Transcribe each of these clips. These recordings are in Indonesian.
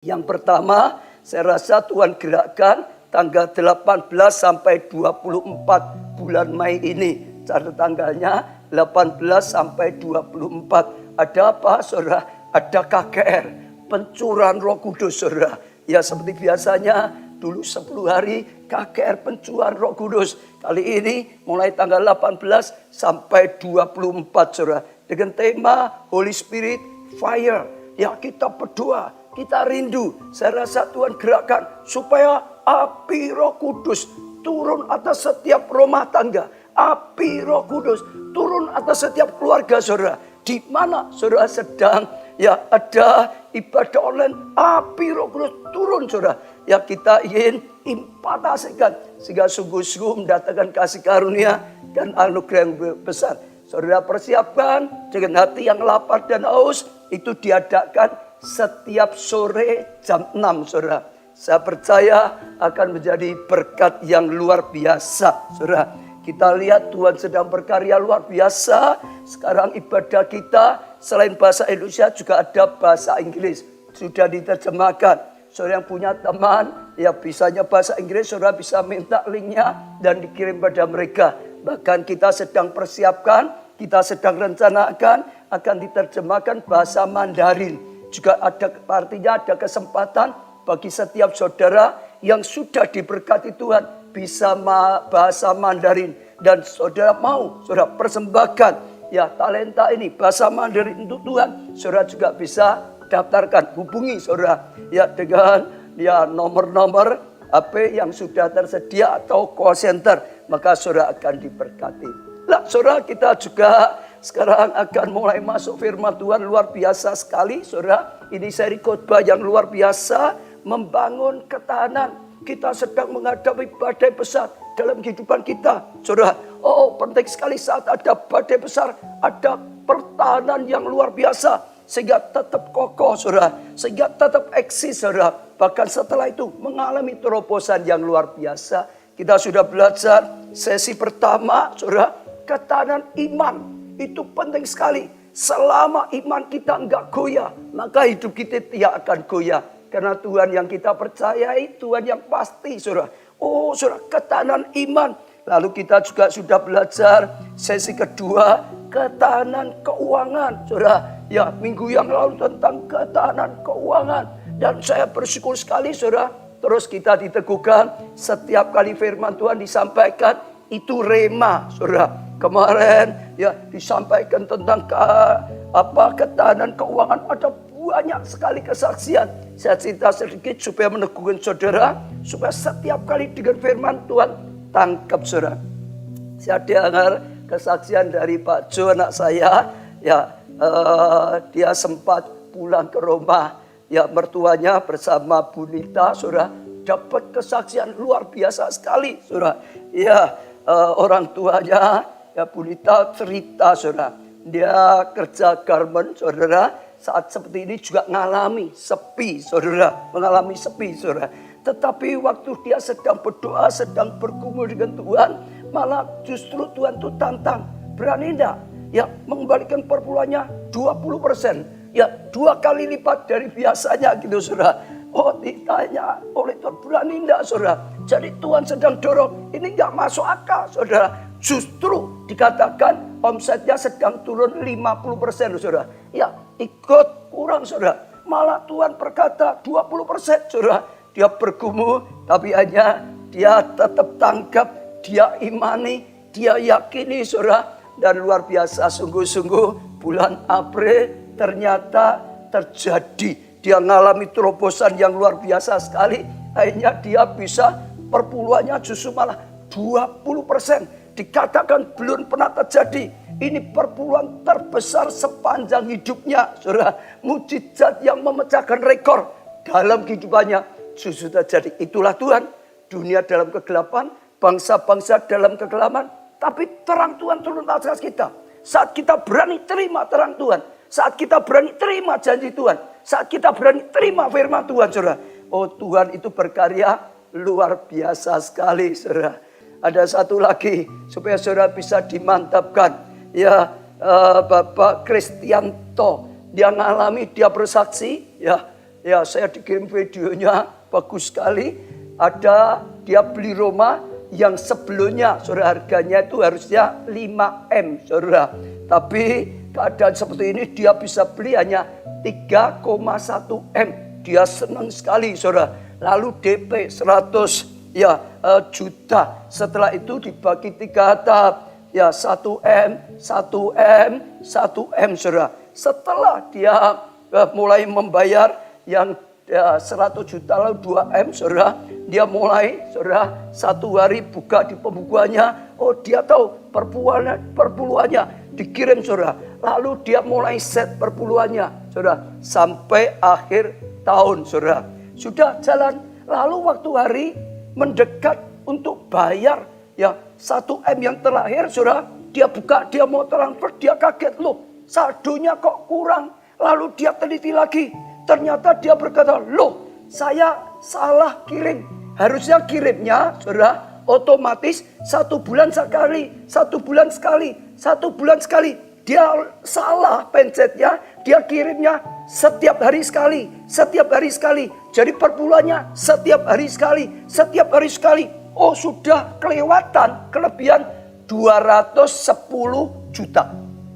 Yang pertama, saya rasa Tuhan gerakkan tanggal 18 sampai 24 bulan Mei ini. Catat tanggalnya 18 sampai 24. Ada apa, saudara? Ada KKR, pencurahan Roh Kudus, saudara. Ya seperti biasanya, dulu 10 hari KKR pencurahan Roh Kudus. Kali ini mulai tanggal 18 sampai 24, saudara. Dengan tema Holy Spirit Fire. Ya kita berdoa, kita rindu. Saya rasa Tuhan gerakkan supaya api Roh Kudus turun atas setiap rumah tangga. Api Roh Kudus turun atas setiap keluarga saudara. Di mana saudara sedang ada ibadah online, api Roh Kudus turun saudara. Ya kita ingin impartasikan sehingga sungguh-sungguh mendatangkan kasih karunia dan anugerah yang besar. Saudara persiapkan dengan hati yang lapar dan haus. Itu diadakan setiap sore jam 6 saudara. Saya percaya akan menjadi berkat yang luar biasa saudara. Kita lihat Tuhan sedang berkarya luar biasa. Sekarang ibadah kita selain bahasa Indonesia juga ada bahasa Inggris. Sudah diterjemahkan. Saudara yang punya teman ya bisanya bahasa Inggris, saudara bisa minta linknya dan dikirim pada mereka. Bahkan kita sedang persiapkan, kita sedang rencanakan akan diterjemahkan bahasa Mandarin. Juga ada artinya ada kesempatan bagi setiap saudara yang sudah diberkati Tuhan bisa bahasa Mandarin. Dan saudara mau, saudara persembahkan ya talenta ini bahasa Mandarin untuk Tuhan. Saudara juga bisa daftarkan, hubungi saudara ya dengan nomor-nomor HP yang sudah tersedia atau call center. Maka saudara akan diberkati. Nah saudara kita juga sekarang akan mulai masuk firman Tuhan luar biasa sekali saudara. Ini seri khotbah yang luar biasa membangun ketahanan. Kita sedang menghadapi badai besar dalam kehidupan kita saudara. Oh penting sekali saat ada badai besar ada pertahanan yang luar biasa. Sehingga tetap kokoh saudara. Sehingga tetap eksis saudara. Bahkan setelah itu mengalami terobosan yang luar biasa. Kita sudah belajar sesi pertama saudara. Ketahanan iman. Itu penting sekali. Selama iman kita enggak goyah, maka hidup kita tidak akan goyah. Karena Tuhan yang kita percayai, Tuhan yang pasti, saudara. Oh, saudara, ketahanan iman. Lalu kita juga sudah belajar sesi kedua, ketahanan keuangan, saudara. Ya, minggu yang lalu tentang ketahanan keuangan. Dan saya bersyukur sekali, saudara. Terus kita diteguhkan, setiap kali firman Tuhan disampaikan, itu rema, saudara. Kemarin ya disampaikan tentang ketahanan keuangan. Ada banyak sekali kesaksian. Saya cerita sedikit supaya meneguhkan saudara. Supaya setiap kali dengan firman Tuhan tangkap saudara. Saya dengar kesaksian dari Pak Jo anak saya. Ya dia sempat pulang ke rumah. Ya mertuanya bersama Bu Nita saudara. Dapat kesaksian luar biasa sekali saudara. Ya orang tuanya ya Bu Nita cerita saudara, dia kerja garment saudara, saat seperti ini juga mengalami sepi saudara, Tetapi waktu dia sedang berdoa, sedang bergumul dengan Tuhan, malah justru Tuhan itu tantang, berani enggak? Ya mengembalikan perpuluhannya 20%, ya 2 kali lipat dari biasanya gitu saudara. Oh ditanya oleh Tuhan, berani enggak saudara? Jadi Tuhan sedang dorong, ini enggak masuk akal saudara. Justru dikatakan omsetnya sedang turun 50% saudara. Ya ikut kurang saudara. Malah Tuhan berkata 20% saudara. Dia bergumul tapi hanya dia tetap tangkap. Dia imani, dia yakini saudara. Dan luar biasa sungguh-sungguh bulan April ternyata terjadi. Dia mengalami terobosan yang luar biasa sekali. Akhirnya dia bisa perpuluhannya justru malah 20%. Dikatakan belum pernah terjadi. Ini perpuluhan terbesar sepanjang hidupnya. Saudara, mujizat yang memecahkan rekor dalam kehidupannya justru terjadi. Itulah Tuhan. Dunia dalam kegelapan, bangsa-bangsa dalam kegelapan. Tapi terang Tuhan turun atas kita. Saat kita berani terima terang Tuhan. Saat kita berani terima janji Tuhan. Saat kita berani terima firman Tuhan, saudara. Oh Tuhan itu berkarya luar biasa sekali, saudara. Ada satu lagi supaya saudara bisa dimantapkan. Ya Bapak Kristianto. Dia ngalami, dia bersaksi. Ya Ya, saya dikirim videonya, bagus sekali. Ada dia beli rumah yang sebelumnya, saudara, harganya itu harusnya 5M, saudara. Tapi keadaan seperti ini dia bisa beli hanya 3,1M. Dia senang sekali, saudara. Lalu DP 100 juta. Setelah itu dibagi 3 tahap. Ya, 1M, 1M, 1M, saudara. Setelah dia mulai membayar yang 100 juta lalu 2M, saudara, dia mulai, saudara, satu hari buka di pembukuannya, oh dia tahu perpuluhannya dikirim, saudara. Lalu dia mulai set perpuluhannya, saudara, sampai akhir tahun, saudara. Sudah jalan, lalu waktu hari mendekat untuk bayar ya 1M yang terakhir, saudara, dia buka, dia mau transfer, dia kaget, loh saldonya kok kurang. Lalu dia teliti lagi, ternyata dia berkata, loh saya salah kirim. Harusnya kirimnya, saudara, otomatis 1 bulan sekali, 1 bulan sekali, 1 bulan sekali. Dia salah pencetnya, dia kirimnya setiap hari sekali, setiap hari sekali. Jadi perpuluhannya setiap hari sekali, setiap hari sekali. Oh sudah kelewatan, kelebihan 210 juta.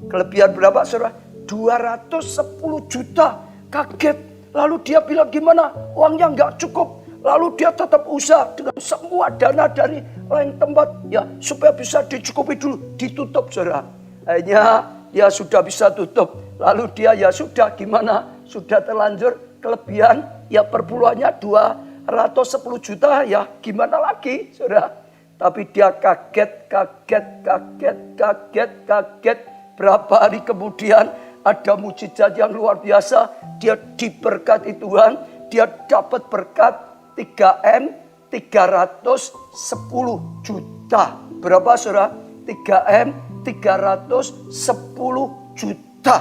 Kelebihan berapa, saudara? 210 juta. Kaget. Lalu dia bilang, gimana? Uangnya nggak cukup. Lalu dia tetap usaha dengan semua dana dari lain tempat, ya, supaya bisa dicukupi dulu. Ditutup, saudara. Akhirnya dia sudah bisa tutup. Lalu dia, ya sudah, gimana? Sudah terlanjur kelebihan, ya perpuluhannya 210 juta, ya gimana lagi, saudara? Tapi dia kaget. Berapa hari kemudian ada mujizat yang luar biasa. Dia diberkati Tuhan. Dia dapat berkat 3M 310 juta. Berapa, saudara? 3M 310 juta.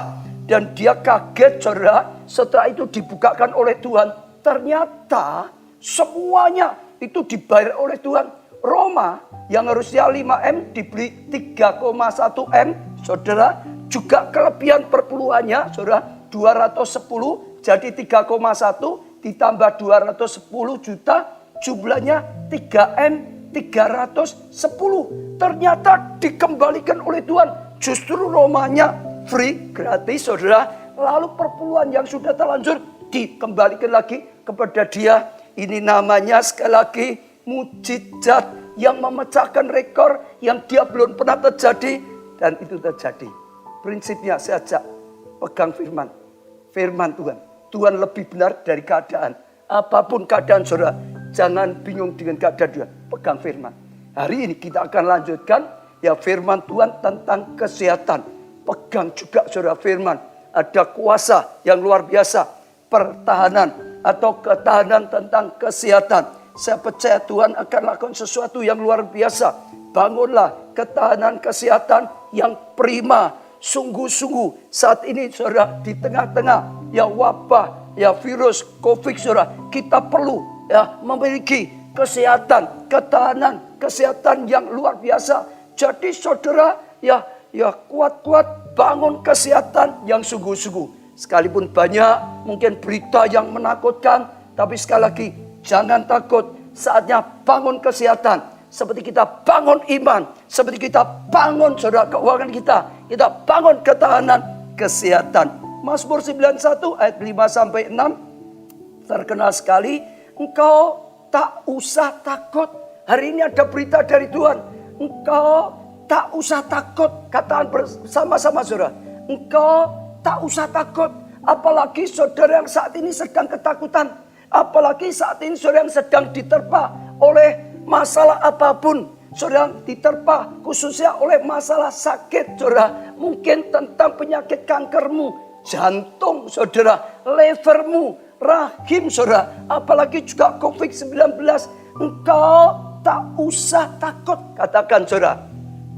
Dan dia kaget, saudara. Setelah itu dibukakan oleh Tuhan. Ternyata semuanya itu dibayar oleh Tuhan. Roma yang harusnya 5M dibeli 3,1M. Saudara, juga kelebihan perpuluhannya, saudara, 210 jadi 3,1 ditambah 210 juta, jumlahnya 3M 310. Ternyata dikembalikan oleh Tuhan. Justru Romanya free, gratis, saudara. Lalu perpuluhan yang sudah terlanjur dikembalikan lagi kepada dia. Ini namanya sekali lagi mujizat yang memecahkan rekor yang dia belum pernah terjadi. Dan itu terjadi. Prinsipnya saya ajak pegang firman. Firman Tuhan. Tuhan lebih benar dari keadaan. Apapun keadaan, saudara, jangan bingung dengan keadaan Tuhan. Pegang firman. Hari ini kita akan lanjutkan ya firman Tuhan tentang kesehatan. Pegang juga, saudara, firman. Ada kuasa yang luar biasa. Pertahanan atau ketahanan tentang kesehatan. Saya percaya Tuhan akan lakukan sesuatu yang luar biasa. Bangunlah ketahanan kesehatan yang prima. Sungguh-sungguh saat ini, saudara, di tengah-tengah ya wabah, ya virus COVID, saudara, kita perlu ya memiliki kesehatan, ketahanan kesehatan yang luar biasa. Jadi saudara, ya kuat-kuat bangun kesehatan yang sungguh-sungguh. Sekalipun banyak mungkin berita yang menakutkan, tapi sekali lagi jangan takut. Saatnya bangun kesehatan. Seperti kita bangun iman, seperti kita bangun, saudara, keuangan kita bangun ketahanan kesehatan. Mazmur 91 ayat 5-6 terkenal sekali. Engkau tak usah takut. Hari ini ada berita dari Tuhan. Engkau tak usah takut. Katakan bersama-sama, saudara. Engkau tak usah takut. Apalagi saudara yang saat ini sedang ketakutan. Apalagi saat ini saudara yang sedang diterpa oleh masalah apapun, saudara, diterpa khususnya oleh masalah sakit, saudara. Mungkin tentang penyakit kankermu, jantung, saudara, levermu, rahim, saudara. Apalagi juga COVID-19. Engkau tak usah takut. Katakan, saudara.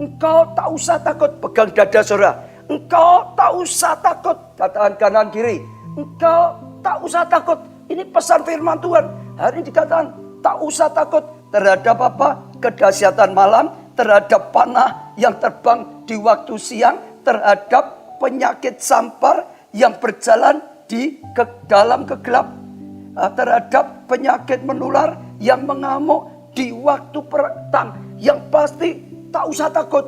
Engkau tak usah takut. Pegang dada, saudara. Engkau tak usah takut. Katakan kanan kiri. Engkau tak usah takut. Ini pesan firman Tuhan. Hari ini dikatakan tak usah takut. Terhadap apa? Kedahsyatan malam, terhadap panah yang terbang di waktu siang, terhadap penyakit sampar yang berjalan di dalam kegelap. terhadap penyakit menular yang mengamuk di waktu petang. Yang pasti tak usah takut,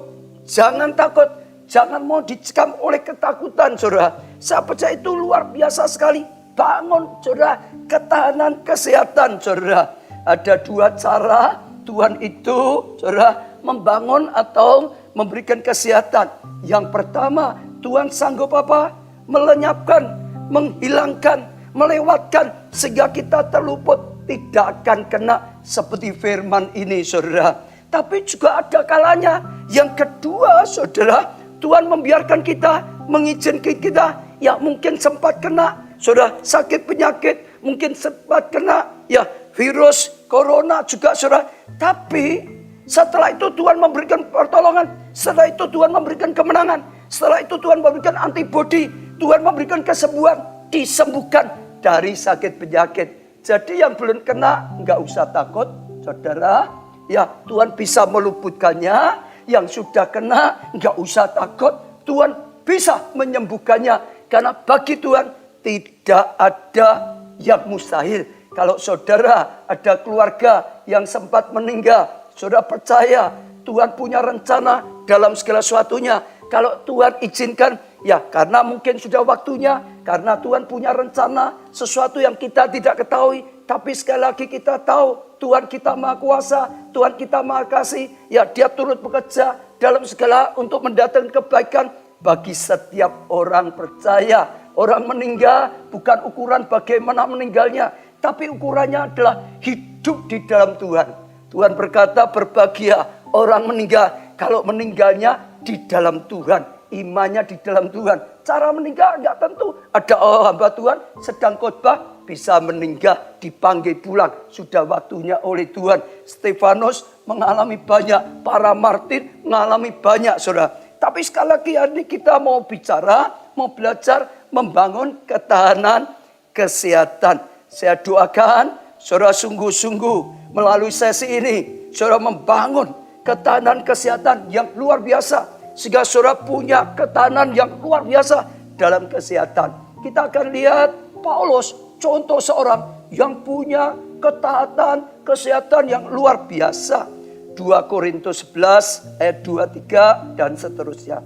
jangan takut, jangan mau dicekam oleh ketakutan, saudara. Saya percaya itu luar biasa sekali. Bangun, saudara, ketahanan kesehatan, saudara. Ada dua cara Tuhan itu, saudara, membangun atau memberikan kesehatan. Yang pertama, Tuhan sanggup apa? Melenyapkan, menghilangkan, melewatkan sehingga kita terluput, tidak akan kena seperti firman ini, saudara. Tapi juga ada kalanya. Yang kedua, saudara, Tuhan membiarkan kita, mengizinkan kita yang mungkin sempat kena, saudara, sakit penyakit, mungkin sempat kena ya virus corona juga, saudara. Tapi setelah itu Tuhan memberikan pertolongan, setelah itu Tuhan memberikan kemenangan, setelah itu Tuhan memberikan antibodi, Tuhan memberikan kesembuhan, disembuhkan dari sakit penyakit. Jadi yang belum kena nggak usah takut, saudara. Ya, Tuhan bisa meluputkannya. Yang sudah kena nggak usah takut, Tuhan bisa menyembuhkannya. Karena bagi Tuhan tidak ada yang mustahil. Kalau saudara ada keluarga yang sempat meninggal, saudara percaya Tuhan punya rencana dalam segala sesuatunya. Kalau Tuhan izinkan, ya karena mungkin sudah waktunya, karena Tuhan punya rencana sesuatu yang kita tidak ketahui. Tapi sekali lagi kita tahu Tuhan kita Maha Kuasa, Tuhan kita Maha Kasih. Ya, Dia turut bekerja dalam segala untuk mendatangkan kebaikan bagi setiap orang percaya. Orang meninggal bukan ukuran bagaimana meninggalnya, tapi ukurannya adalah hidup di dalam Tuhan. Tuhan berkata berbahagia orang meninggal kalau meninggalnya di dalam Tuhan. Imannya di dalam Tuhan. Cara meninggal enggak tentu. Ada hamba Tuhan sedang khotbah bisa meninggal, dipanggil pulang. Sudah waktunya oleh Tuhan. Stefanus mengalami banyak, para martir mengalami banyak, saudara. Tapi sekali lagi hari ini kita mau bicara, mau belajar membangun ketahanan kesehatan. Saya doakan saudara sungguh-sungguh melalui sesi ini, saudara membangun ketahanan kesehatan yang luar biasa. Sehingga saudara punya ketahanan yang luar biasa dalam kesehatan. Kita akan lihat Paulus, contoh seorang yang punya ketahanan kesehatan yang luar biasa. 2 Korintus 11 ayat 23 dan seterusnya.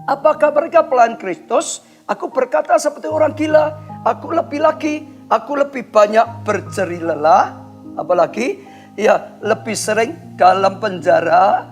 Apakah mereka pelayan Kristus? Aku berkata seperti orang gila. Aku lebih lagi, aku lebih banyak berjerih lelah. Apalagi ya lebih sering dalam penjara,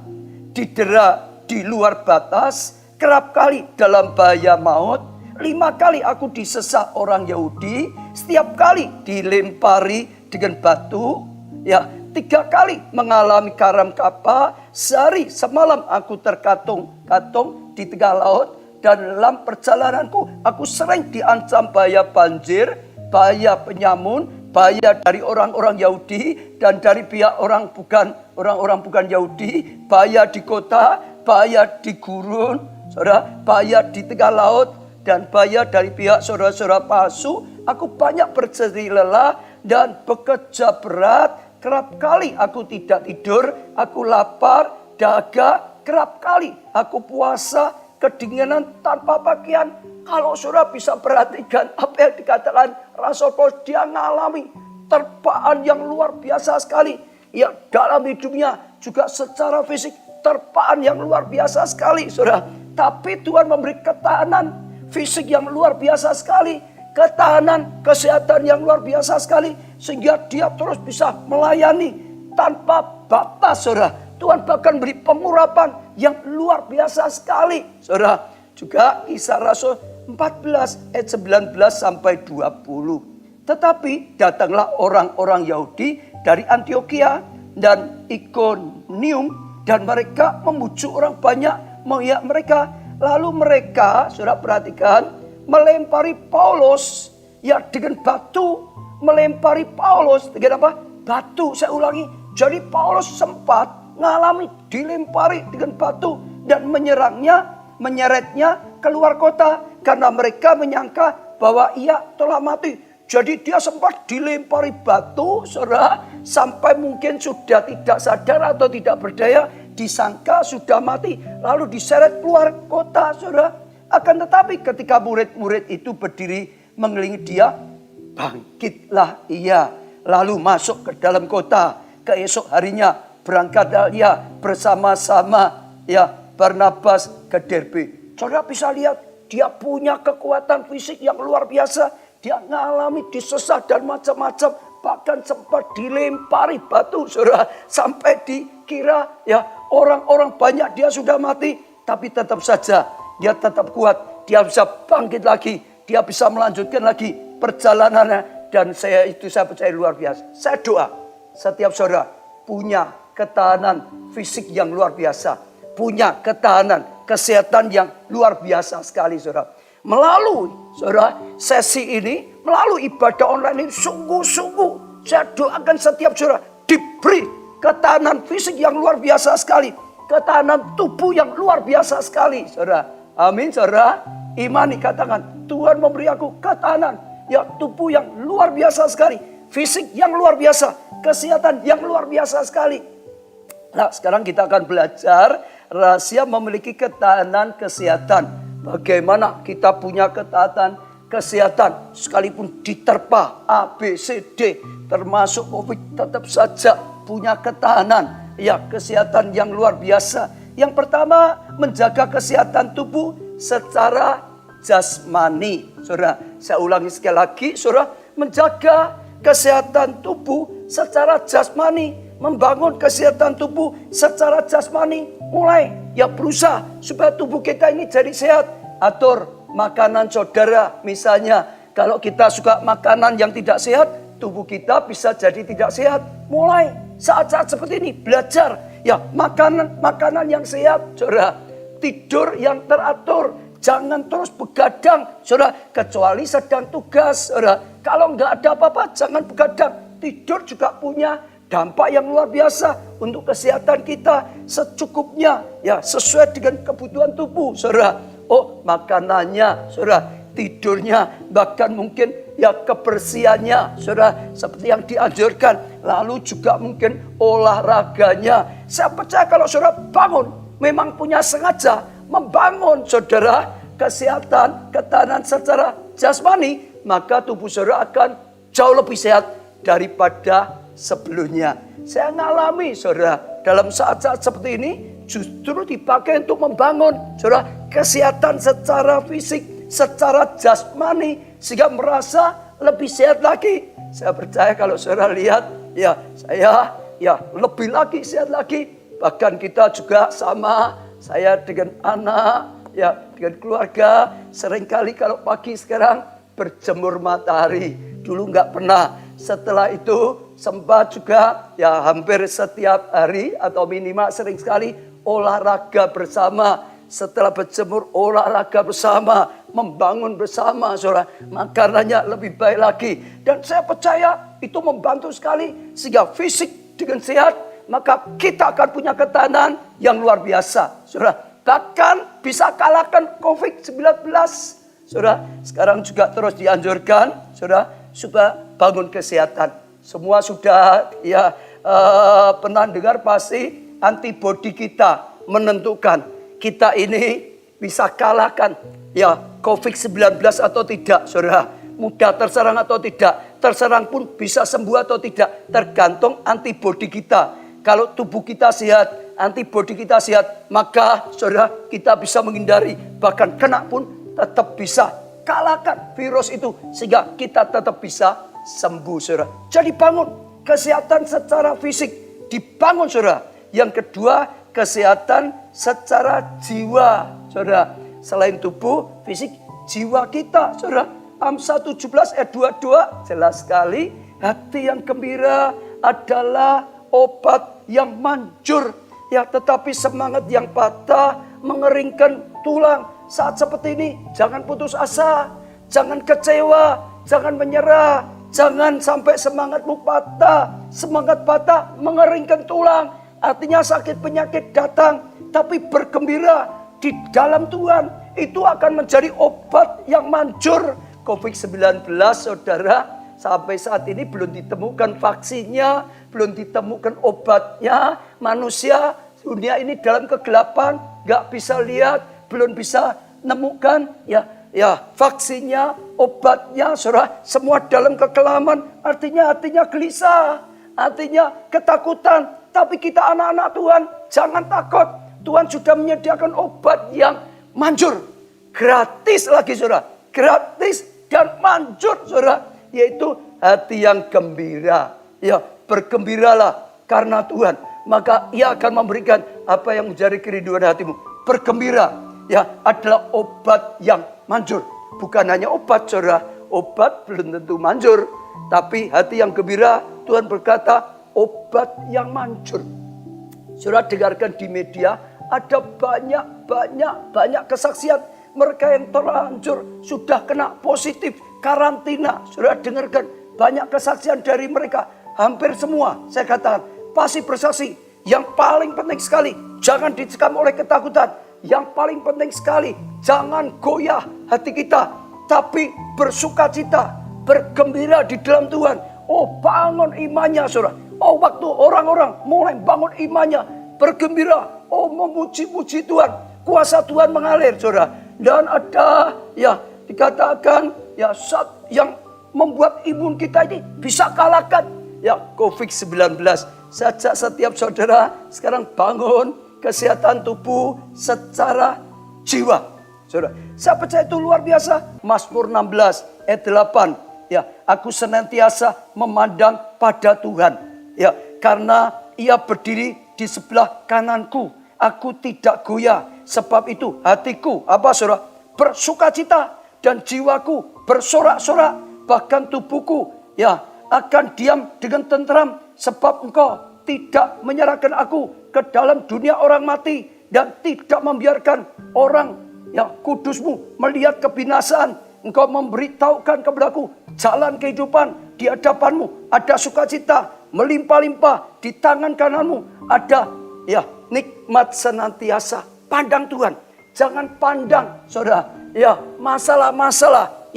didera di luar batas, kerap kali dalam bahaya maut. 5 kali aku disesat orang Yahudi, setiap kali dilempari dengan batu. Ya, 3 kali mengalami karam kapa, sehari semalam aku terkatung-katung di tengah laut. Dan dalam perjalananku aku sering diancam bahaya banjir, bahaya penyamun, bahaya dari orang-orang Yahudi dan dari pihak orang-orang bukan Yahudi, bahaya di kota, bahaya di gurun, saudara, bahaya di tengah laut, dan bahaya dari pihak saudara-saudara palsu. Aku banyak berjerih lelah dan bekerja berat. Kerap kali aku tidak tidur, aku lapar, dahaga. Kerap kali aku puasa, kedinginan tanpa pakaian. Kalau saudara bisa perhatikan apa yang dikatakan Rasul Paulus, dia mengalami terpaan yang luar biasa sekali. Ya, dalam hidupnya juga secara fisik terpaan yang luar biasa sekali, saudara. Tapi Tuhan memberi ketahanan fisik yang luar biasa sekali, ketahanan kesehatan yang luar biasa sekali, sehingga dia terus bisa melayani tanpa batas, saudara. Tuhan bahkan beri pengurapan yang luar biasa sekali, saudara. Juga Kisah Rasul 14 ayat 19 sampai 20. Tetapi datanglah orang-orang Yahudi dari Antioquia dan Ikonium, dan mereka membujuk orang banyak mengiyak mereka. Lalu mereka, saudara perhatikan, melempari Paulus ya dengan batu. Melempari Paulus dengan apa? Batu. Saya ulangi. Jadi Paulus sempat mengalami dilempari dengan batu dan menyeretnya keluar kota karena mereka menyangka bahwa ia telah mati. Jadi dia sempat dilempari batu, saudara, sampai mungkin sudah tidak sadar atau tidak berdaya, disangka sudah mati, lalu diseret keluar kota, saudara. Akan tetapi ketika murid-murid itu berdiri mengelilingi dia, bangkitlah ia, lalu masuk ke dalam kota. Keesok harinya berangkatlah ia bersama-sama Barnabas ke Derbe. Saudara bisa lihat, dia punya kekuatan fisik yang luar biasa. Dia mengalami disesat dan macam-macam. Bahkan sempat dilempari batu, saudara. Sampai dikira orang-orang banyak dia sudah mati. Tapi tetap saja dia tetap kuat. Dia bisa bangkit lagi. Dia bisa melanjutkan lagi perjalanannya. Dan saya percaya luar biasa. Saya doa setiap saudara punya ketahanan fisik yang luar biasa. Punya ketahanan kesehatan yang luar biasa sekali, saudara. Melalui saudara sesi ini, melalui ibadah online ini, sungguh-sungguh saya doakan setiap saudara diberi ketahanan fisik yang luar biasa sekali. Ketahanan tubuh yang luar biasa sekali, saudara. Amin, saudara. Imani, katakan, Tuhan memberi aku ketahanan tubuh yang luar biasa sekali. Fisik yang luar biasa. Kesehatan yang luar biasa sekali. Nah, sekarang kita akan belajar rahasia memiliki ketahanan kesehatan. Bagaimana kita punya ketahanan kesehatan sekalipun diterpa A, B, C, D, termasuk COVID, tetap saja punya ketahanan kesehatan yang luar biasa. Yang pertama, menjaga kesehatan tubuh secara jasmani. Saudara, saya ulangi sekali lagi, saudara, menjaga kesehatan tubuh secara jasmani, membangun kesehatan tubuh secara jasmani, mulai berusaha supaya tubuh kita ini jadi sehat. Atur makanan saudara, misalnya kalau kita suka makanan yang tidak sehat, tubuh kita bisa jadi tidak sehat. Mulai saat-saat seperti ini belajar makanan yang sehat, saudara. Tidur yang teratur, jangan terus begadang, saudara, kecuali sedang tugas, saudara. Kalau nggak ada apa-apa, jangan begadang. Tidur juga punya dampak yang luar biasa untuk kesehatan kita secukupnya, sesuai dengan kebutuhan tubuh, saudara. Oh, makanannya, saudara, tidurnya, bahkan mungkin kebersihannya, saudara, seperti yang dianjurkan. Lalu juga mungkin olahraganya. Saya percaya kalau saudara bangun, memang punya sengaja membangun, saudara, kesehatan, ketahanan secara jasmani, maka tubuh saudara akan jauh lebih sehat daripada sebelumnya. Saya ngalami, saudara, dalam saat-saat seperti ini justru dipakai untuk membangun, saudara, kesehatan secara fisik, secara jasmani, sehingga merasa lebih sehat lagi. Saya percaya kalau saudara lihat, saya lebih lagi sehat lagi. Bahkan kita juga sama, saya dengan anak, dengan keluarga, seringkali kalau pagi sekarang berjemur matahari. Dulu nggak pernah. Setelah itu sempat juga hampir setiap hari atau minimal sering sekali olahraga bersama. Setelah berjemur, olahraga bersama, membangun bersama, saudara. Makanannya lebih baik lagi. Dan saya percaya itu membantu sekali sehingga fisik dengan sehat, maka kita akan punya ketahanan yang luar biasa, saudara. Bahkan bisa kalahkan COVID-19, saudara. Sekarang juga terus dianjurkan, saudara, supaya bangun kesehatan. Semua sudah pernah dengar pasti antibodi kita menentukan kita ini bisa kalahkan COVID-19 atau tidak, saudara. Mudah terserang atau tidak, terserang pun bisa sembuh atau tidak, tergantung antibodi kita. Kalau tubuh kita sehat, antibodi kita sehat, maka saudara kita bisa menghindari, bahkan kena pun tetap bisa kalahkan virus itu, sehingga kita tetap bisa sembuh, saudara. Jadi bangun kesehatan secara fisik, dibangun, saudara. Yang kedua, kesehatan secara jiwa, saudara. Selain tubuh, fisik, jiwa kita, saudara. Amsal 17 ayat 22 jelas sekali, hati yang gembira adalah obat yang manjur, tetapi semangat yang patah mengeringkan tulang. Saat seperti ini, jangan putus asa, jangan kecewa, jangan menyerah, jangan sampai semangatmu patah. Semangat patah mengeringkan tulang. Artinya sakit penyakit datang, tapi bergembira di dalam Tuhan. Itu akan menjadi obat yang manjur. COVID-19, saudara, sampai saat ini belum ditemukan vaksinnya, belum ditemukan obatnya. Manusia, dunia ini dalam kegelapan, gak bisa lihat, belum bisa nemukan vaksinnya, obatnya, saudara, semua dalam kekelaman. Artinya gelisah, artinya ketakutan. Tapi kita anak-anak Tuhan, jangan takut. Tuhan sudah menyediakan obat yang manjur, gratis lagi, saudara, gratis dan manjur, saudara, yaitu hati yang gembira. Bergembiralah karena Tuhan, maka Ia akan memberikan apa yang menjadi kerinduan hatimu. Bergembira adalah obat yang manjur. Bukan hanya obat, saudara, obat belum tentu manjur, tapi hati yang gembira, Tuhan berkata obat yang manjur. Saudara dengarkan di media, ada banyak kesaksian mereka yang terlanjur sudah kena positif karantina. Saudara dengarkan banyak kesaksian dari mereka. Hampir semua saya katakan pasti bersaksi. Yang paling penting sekali, jangan dicekam oleh ketakutan. Yang paling penting sekali, jangan goyah hati kita, tapi bersukacita, bergembira di dalam Tuhan. Bangun imannya, saudara. Waktu orang-orang mulai bangun imannya, bergembira, memuji-muji Tuhan, kuasa Tuhan mengalir, saudara. Dan ada dikatakan saat yang membuat imun kita ini bisa kalahkan COVID-19. Sejak setiap saudara sekarang bangun kesehatan tubuh secara jiwa, saudara. Saya percaya itu luar biasa. Mazmur 16 ayat 8. Aku senantiasa memandang pada Tuhan. Karena Ia berdiri di sebelah kananku, aku tidak goyah. Sebab itu hatiku, saudara, bersukacita dan jiwaku bersorak-sorak. Bahkan tubuhku akan diam dengan tentram. Sebab Engkau tidak menyerahkan aku ke dalam dunia orang mati, dan tidak membiarkan orang kudusmu melihat kebinasaan. Engkau memberitahukan kepadaku jalan kehidupan. Di hadapanmu ada sukacita melimpah-limpah, di tangan kananmu ada nikmat senantiasa. Pandang Tuhan, jangan pandang, saudara, masalah-masalah,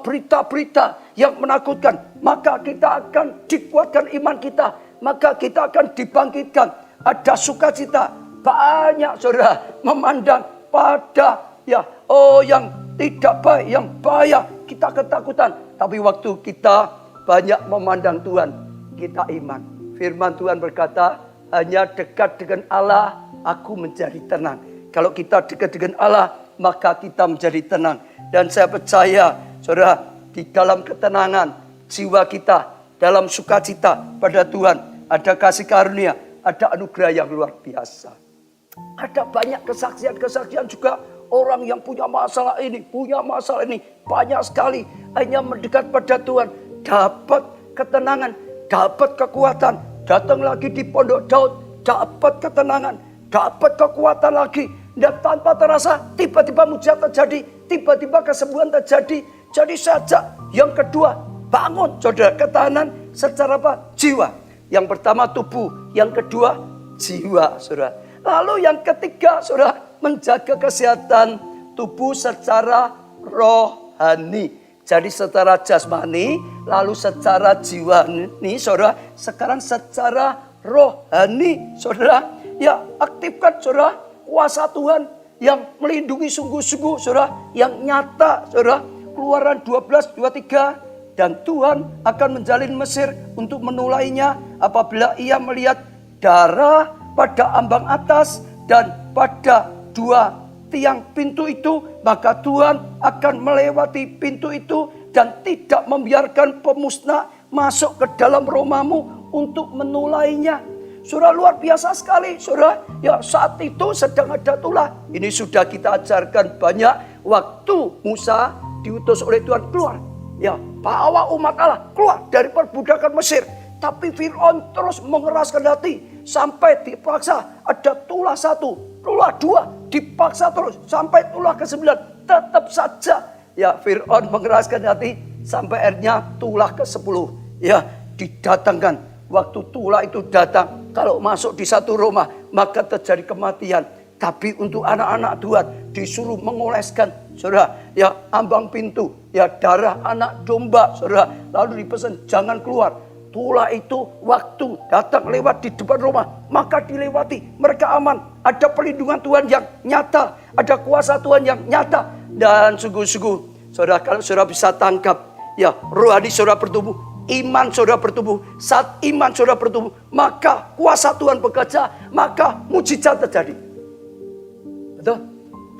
berita-berita yang menakutkan. Maka kita akan dikuatkan iman kita, maka kita akan dibangkitkan. Ada sukacita. Banyak, saudara, memandang pada yang tidak baik, yang bahaya, kita ketakutan. Tapi waktu kita banyak memandang Tuhan, kita iman. Firman Tuhan berkata, hanya dekat dengan Allah aku menjadi tenang. Kalau kita dekat dengan Allah, maka kita menjadi tenang. Dan saya percaya, saudara, di dalam ketenangan jiwa kita, dalam sukacita pada Tuhan, ada kasih karunia, ada anugerah yang luar biasa. Ada banyak kesaksian-kesaksian juga orang yang punya masalah ini, banyak sekali. Hanya mendekat pada Tuhan, dapat ketenangan, dapat kekuatan. Datang lagi di Pondok Daud, dapat ketenangan, dapat kekuatan lagi. Dan tanpa terasa, tiba-tiba mujizat terjadi, tiba-tiba kesembuhan terjadi. Jadi saja yang kedua, bangun, saudara, ketahanan secara jiwa. Yang pertama tubuh, yang kedua jiwa, saudara. Lalu yang ketiga, saudara, menjaga kesehatan tubuh secara rohani. Jadi secara jasmani, lalu secara jiwani, saudara. Sekarang secara rohani, saudara. Aktifkan, saudara, kuasa Tuhan yang melindungi sungguh-sungguh, saudara. Yang nyata, saudara. Keluaran 12:23. Dan Tuhan akan menjalin Mesir untuk menulainya apabila ia melihat darah pada ambang atas dan pada dua tiang pintu itu, maka Tuhan akan melewati pintu itu dan tidak membiarkan pemusnah masuk ke dalam rumahmu untuk menulainya. Saudara, luar biasa sekali, saudara. Saat itu sedang ada tulah. Ini sudah kita ajarkan banyak. Waktu Musa diutus oleh Tuhan keluar, bawa umat Allah keluar dari perbudakan Mesir. Tapi Fir'aun terus mengeraskan hati sampai dipaksa. Ada tulah 1, tulah 2, dipaksa terus sampai tulah ke-9. Tetap saja Fir'aun mengeraskan hati sampai akhirnya tulah ke-10 didatangkan. Waktu tulah itu datang, kalau masuk di satu rumah maka terjadi kematian. Tapi untuk anak-anak Tuhan disuruh mengoleskan, saudara, ambang pintu, darah anak domba, saudara. Lalu dipesan jangan keluar. Tulah itu waktu datang lewat di depan rumah, maka dilewati. Mereka aman. Ada perlindungan Tuhan yang nyata, ada kuasa Tuhan yang nyata. Dan sungguh-sungguh, saudara, kalau saudara bisa tangkap, ya, rohani saudara bertumbuh, iman saudara bertumbuh. Saat iman saudara bertumbuh, maka kuasa Tuhan bekerja, maka mujizat terjadi. Betul?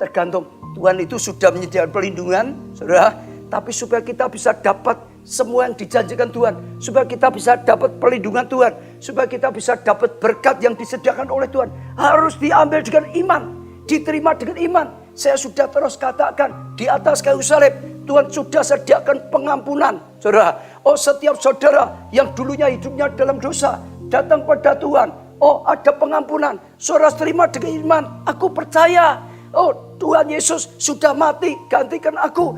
Tergantung. Tuhan itu sudah menyediakan perlindungan, saudara. Tapi supaya kita bisa dapat semua yang dijanjikan Tuhan, supaya kita bisa dapat perlindungan Tuhan, supaya kita bisa dapat berkat yang disediakan oleh Tuhan, harus diambil dengan iman, diterima dengan iman. Saya sudah terus katakan, di atas kayu salib Tuhan sudah sediakan pengampunan, saudara. Oh, setiap saudara yang dulunya hidupnya dalam dosa, datang pada Tuhan, oh, ada pengampunan. Saudara terima dengan iman. Aku percaya, oh, Tuhan Yesus sudah mati, gantikan aku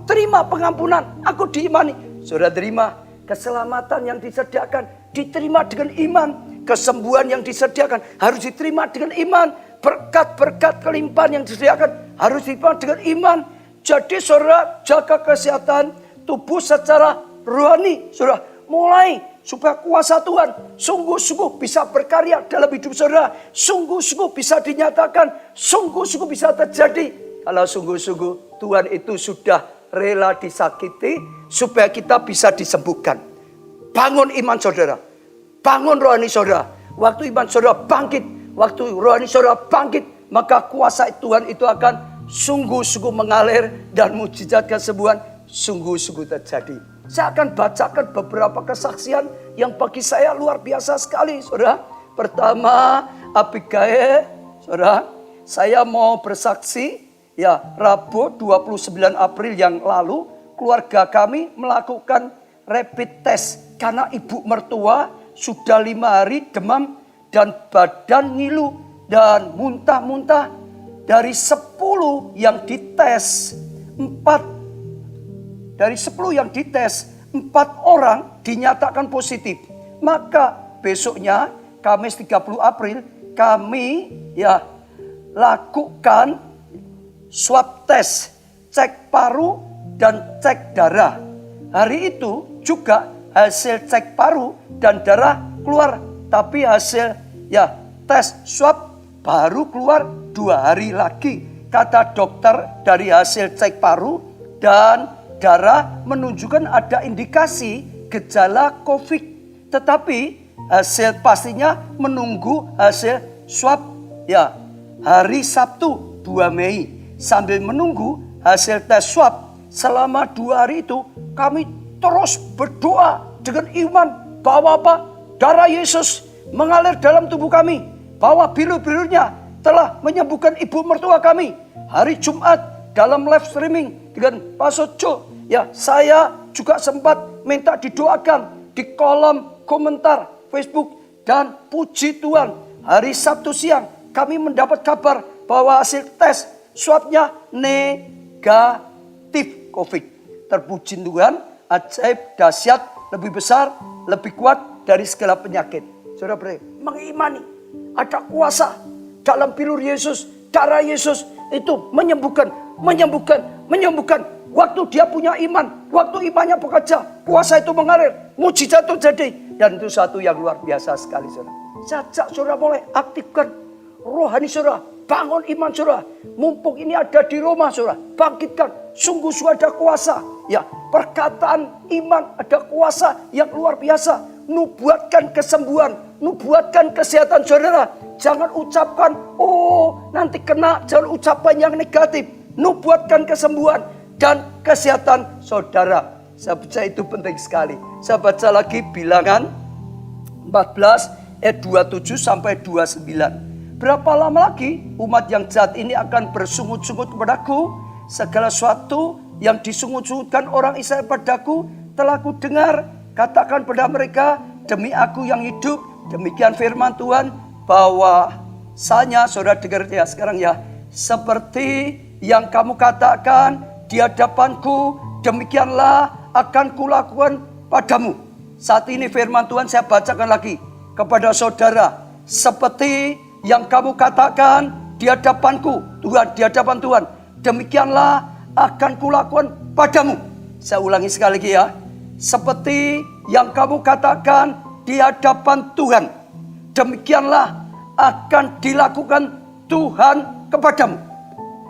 terima pengampunan, aku diimani. Saudara terima keselamatan yang disediakan, diterima dengan iman. Kesembuhan yang disediakan harus diterima dengan iman. Berkat-berkat kelimpahan yang disediakan harus diterima dengan iman. Jadi saudara jaga kesehatan tubuh secara rohani, saudara. Mulai supaya kuasa Tuhan sungguh-sungguh bisa berkarya dalam hidup saudara. Sungguh-sungguh bisa dinyatakan, sungguh-sungguh bisa terjadi. Kalau sungguh-sungguh Tuhan itu sudah rela disakiti supaya kita bisa disembuhkan. Bangun iman saudara, bangun rohani saudara. Waktu iman saudara bangkit, waktu rohani saudara bangkit, maka kuasa Tuhan itu akan sungguh-sungguh mengalir dan mujizat kesembuhan sungguh-sungguh terjadi. Saya akan bacakan beberapa kesaksian yang bagi saya luar biasa sekali, saudara. Pertama, Abigail, saudara. Saya mau bersaksi, ya, Rabu 29 April yang lalu, keluarga kami melakukan rapid test. Karena ibu mertua sudah 5 hari demam dan badan ngilu dan muntah-muntah. Dari 10 yang dites, 4 yang dites, 4 orang dinyatakan positif. Maka besoknya, Kamis 30 April, kami ya lakukan swab test, cek paru dan cek darah. Hari itu juga hasil cek paru dan darah keluar. Tapi hasil ya tes swab baru keluar 2 hari lagi. Kata dokter dari hasil cek paru dan darah menunjukkan ada indikasi gejala COVID. Tetapi hasil pastinya menunggu hasil swab ya hari Sabtu 2 Mei. Sambil menunggu hasil tes swab selama 2 hari itu kami terus berdoa dengan iman bahwa apa? Darah Yesus mengalir dalam tubuh kami. Bahwa biru-birunya telah menyembuhkan ibu mertua kami. Hari Jumat dalam live streaming dengan Pastor Jo, ya, saya juga sempat minta didoakan di kolom komentar Facebook. Dan puji Tuhan, hari Sabtu siang kami mendapat kabar bahwa hasil tes swabnya negatif COVID. Terpuji Tuhan, ajaib, dahsyat, lebih besar, lebih kuat dari segala penyakit. Saudara mengimani ada kuasa dalam pilur Yesus, darah Yesus itu menyembuhkan. Waktu dia punya iman, waktu imannya bekerja, kuasa itu mengalir, mujizat terjadi. Dan itu satu yang luar biasa sekali, saudara. Sejak saudara mulai aktifkan rohani saudara, bangun iman saudara. Mumpung ini ada di Roma saudara, bangkitkan. Sungguh-sungguh ada kuasa. Ya, perkataan iman ada kuasa yang luar biasa. Nubuatkan kesembuhan, nubuatkan kesehatan saudara. Jangan ucapkan, oh nanti kena, jangan ucapkan yang negatif. Nubuatkan kesembuhan dan kesehatan saudara. Saya percaya itu penting sekali. Saya baca lagi Bilangan 14 ayat 27 sampai 29. Berapa lama lagi umat yang jahat ini akan bersungut-sungut kepadaku? Segala sesuatu yang disungut-sungutkan orang Israel padaku telah ku dengar. Katakan pada mereka, demi aku yang hidup, demikian firman Tuhan, bahwasanya, saudara dengar ya sekarang ya, seperti yang kamu katakan di hadapanku, demikianlah akan kulakukan padamu. Saat ini firman Tuhan saya bacakan lagi kepada saudara. Seperti yang kamu katakan di hadapanku, Tuhan, di hadapan Tuhan, demikianlah akan kulakukan padamu. Saya ulangi sekali lagi ya. Seperti yang kamu katakan di hadapan Tuhan, demikianlah akan dilakukan Tuhan kepadamu.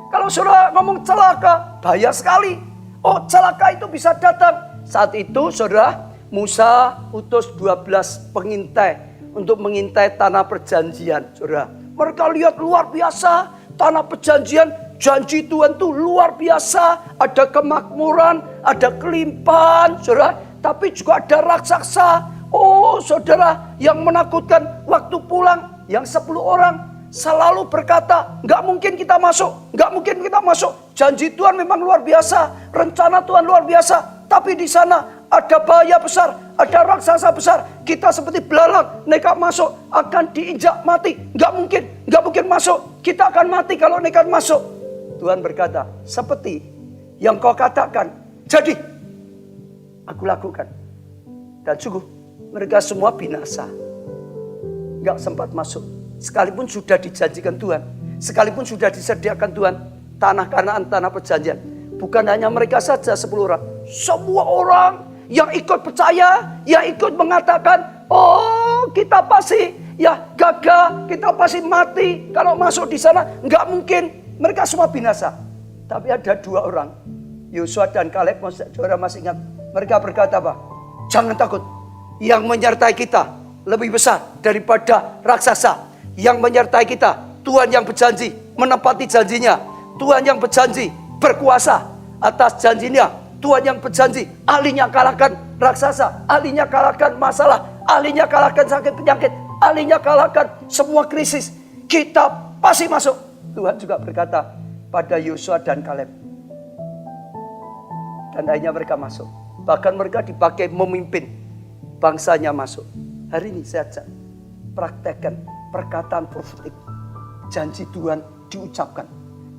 Kalau saudara ngomong celaka, bahaya sekali. Oh, celaka itu bisa datang. Saat itu saudara, Musa utus 12 pengintai untuk mengintai tanah perjanjian, saudara. Mereka lihat luar biasa, tanah perjanjian, janji Tuhan itu luar biasa. Ada kemakmuran, ada kelimpahan, saudara. Tapi juga ada raksasa. Oh, saudara, yang menakutkan waktu pulang, yang 10 orang selalu berkata, nggak mungkin kita masuk, nggak mungkin kita masuk. Janji Tuhan memang luar biasa, rencana Tuhan luar biasa. Tapi di sana ada bahaya besar, ada raksasa besar. Kita seperti belalang, nekat masuk akan diinjak mati. Nggak mungkin masuk. Kita akan mati kalau nekat masuk. Tuhan berkata, seperti yang kau katakan, jadi aku lakukan. Dan sungguh mereka semua binasa, nggak sempat masuk. Sekalipun sudah dijanjikan Tuhan, sekalipun sudah disediakan Tuhan tanah Kanaan, tanah perjanjian. Bukan hanya mereka saja 10 orang, semua orang yang ikut percaya, yang ikut mengatakan, oh kita pasti ya gagal, kita pasti mati kalau masuk di sana. Nggak mungkin, mereka semua binasa. Tapi ada 2 orang, Yosua dan Kaleb, saudara masih ingat, mereka berkata apa? Jangan takut, yang menyertai kita lebih besar daripada raksasa. Yang menyertai kita, Tuhan yang berjanji menepati janjinya. Tuhan yang berjanji berkuasa atas janjinya. Tuhan yang berjanji ahlinya kalahkan raksasa, ahlinya kalahkan masalah, ahlinya kalahkan sakit penyakit, ahlinya kalahkan semua krisis. Kita pasti masuk. Tuhan juga berkata pada Yosua dan Kaleb. Dan akhirnya mereka masuk. Bahkan mereka dipakai memimpin bangsanya masuk. Hari ini saya ajak praktekkan perkataan profetik. Janji Tuhan diucapkan.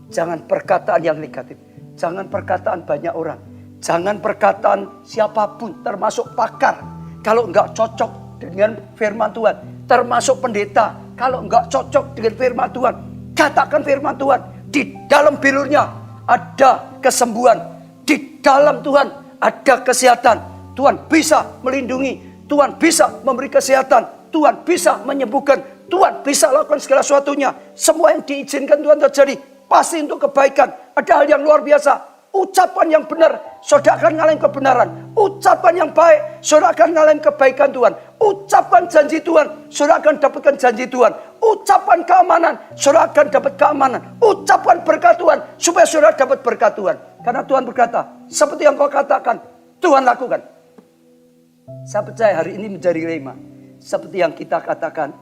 Jangan perkataan yang negatif. Jangan perkataan banyak orang. Jangan perkataan siapapun, termasuk pakar. Kalau enggak cocok dengan firman Tuhan. Termasuk pendeta. Kalau enggak cocok dengan firman Tuhan. Katakan firman Tuhan. Di dalam bilurnya ada kesembuhan. Di dalam Tuhan ada kesehatan. Tuhan bisa melindungi. Tuhan bisa memberi kesehatan. Tuhan bisa menyembuhkan. Tuhan bisa lakukan segala sesuatunya. Semua yang diizinkan Tuhan terjadi pasti untuk kebaikan. Ada hal yang luar biasa. Ucapan yang benar, saudara akan ngalahin kebenaran. Ucapan yang baik, saudara akan ngalahin kebaikan Tuhan. Ucapan janji Tuhan, saudara akan dapatkan janji Tuhan. Ucapan keamanan, saudara akan dapat keamanan. Ucapan berkat Tuhan, supaya saudara dapat berkat Tuhan. Karena Tuhan berkata, seperti yang kau katakan, Tuhan lakukan. Saya percaya hari ini menjadi rema. Seperti yang kita katakan,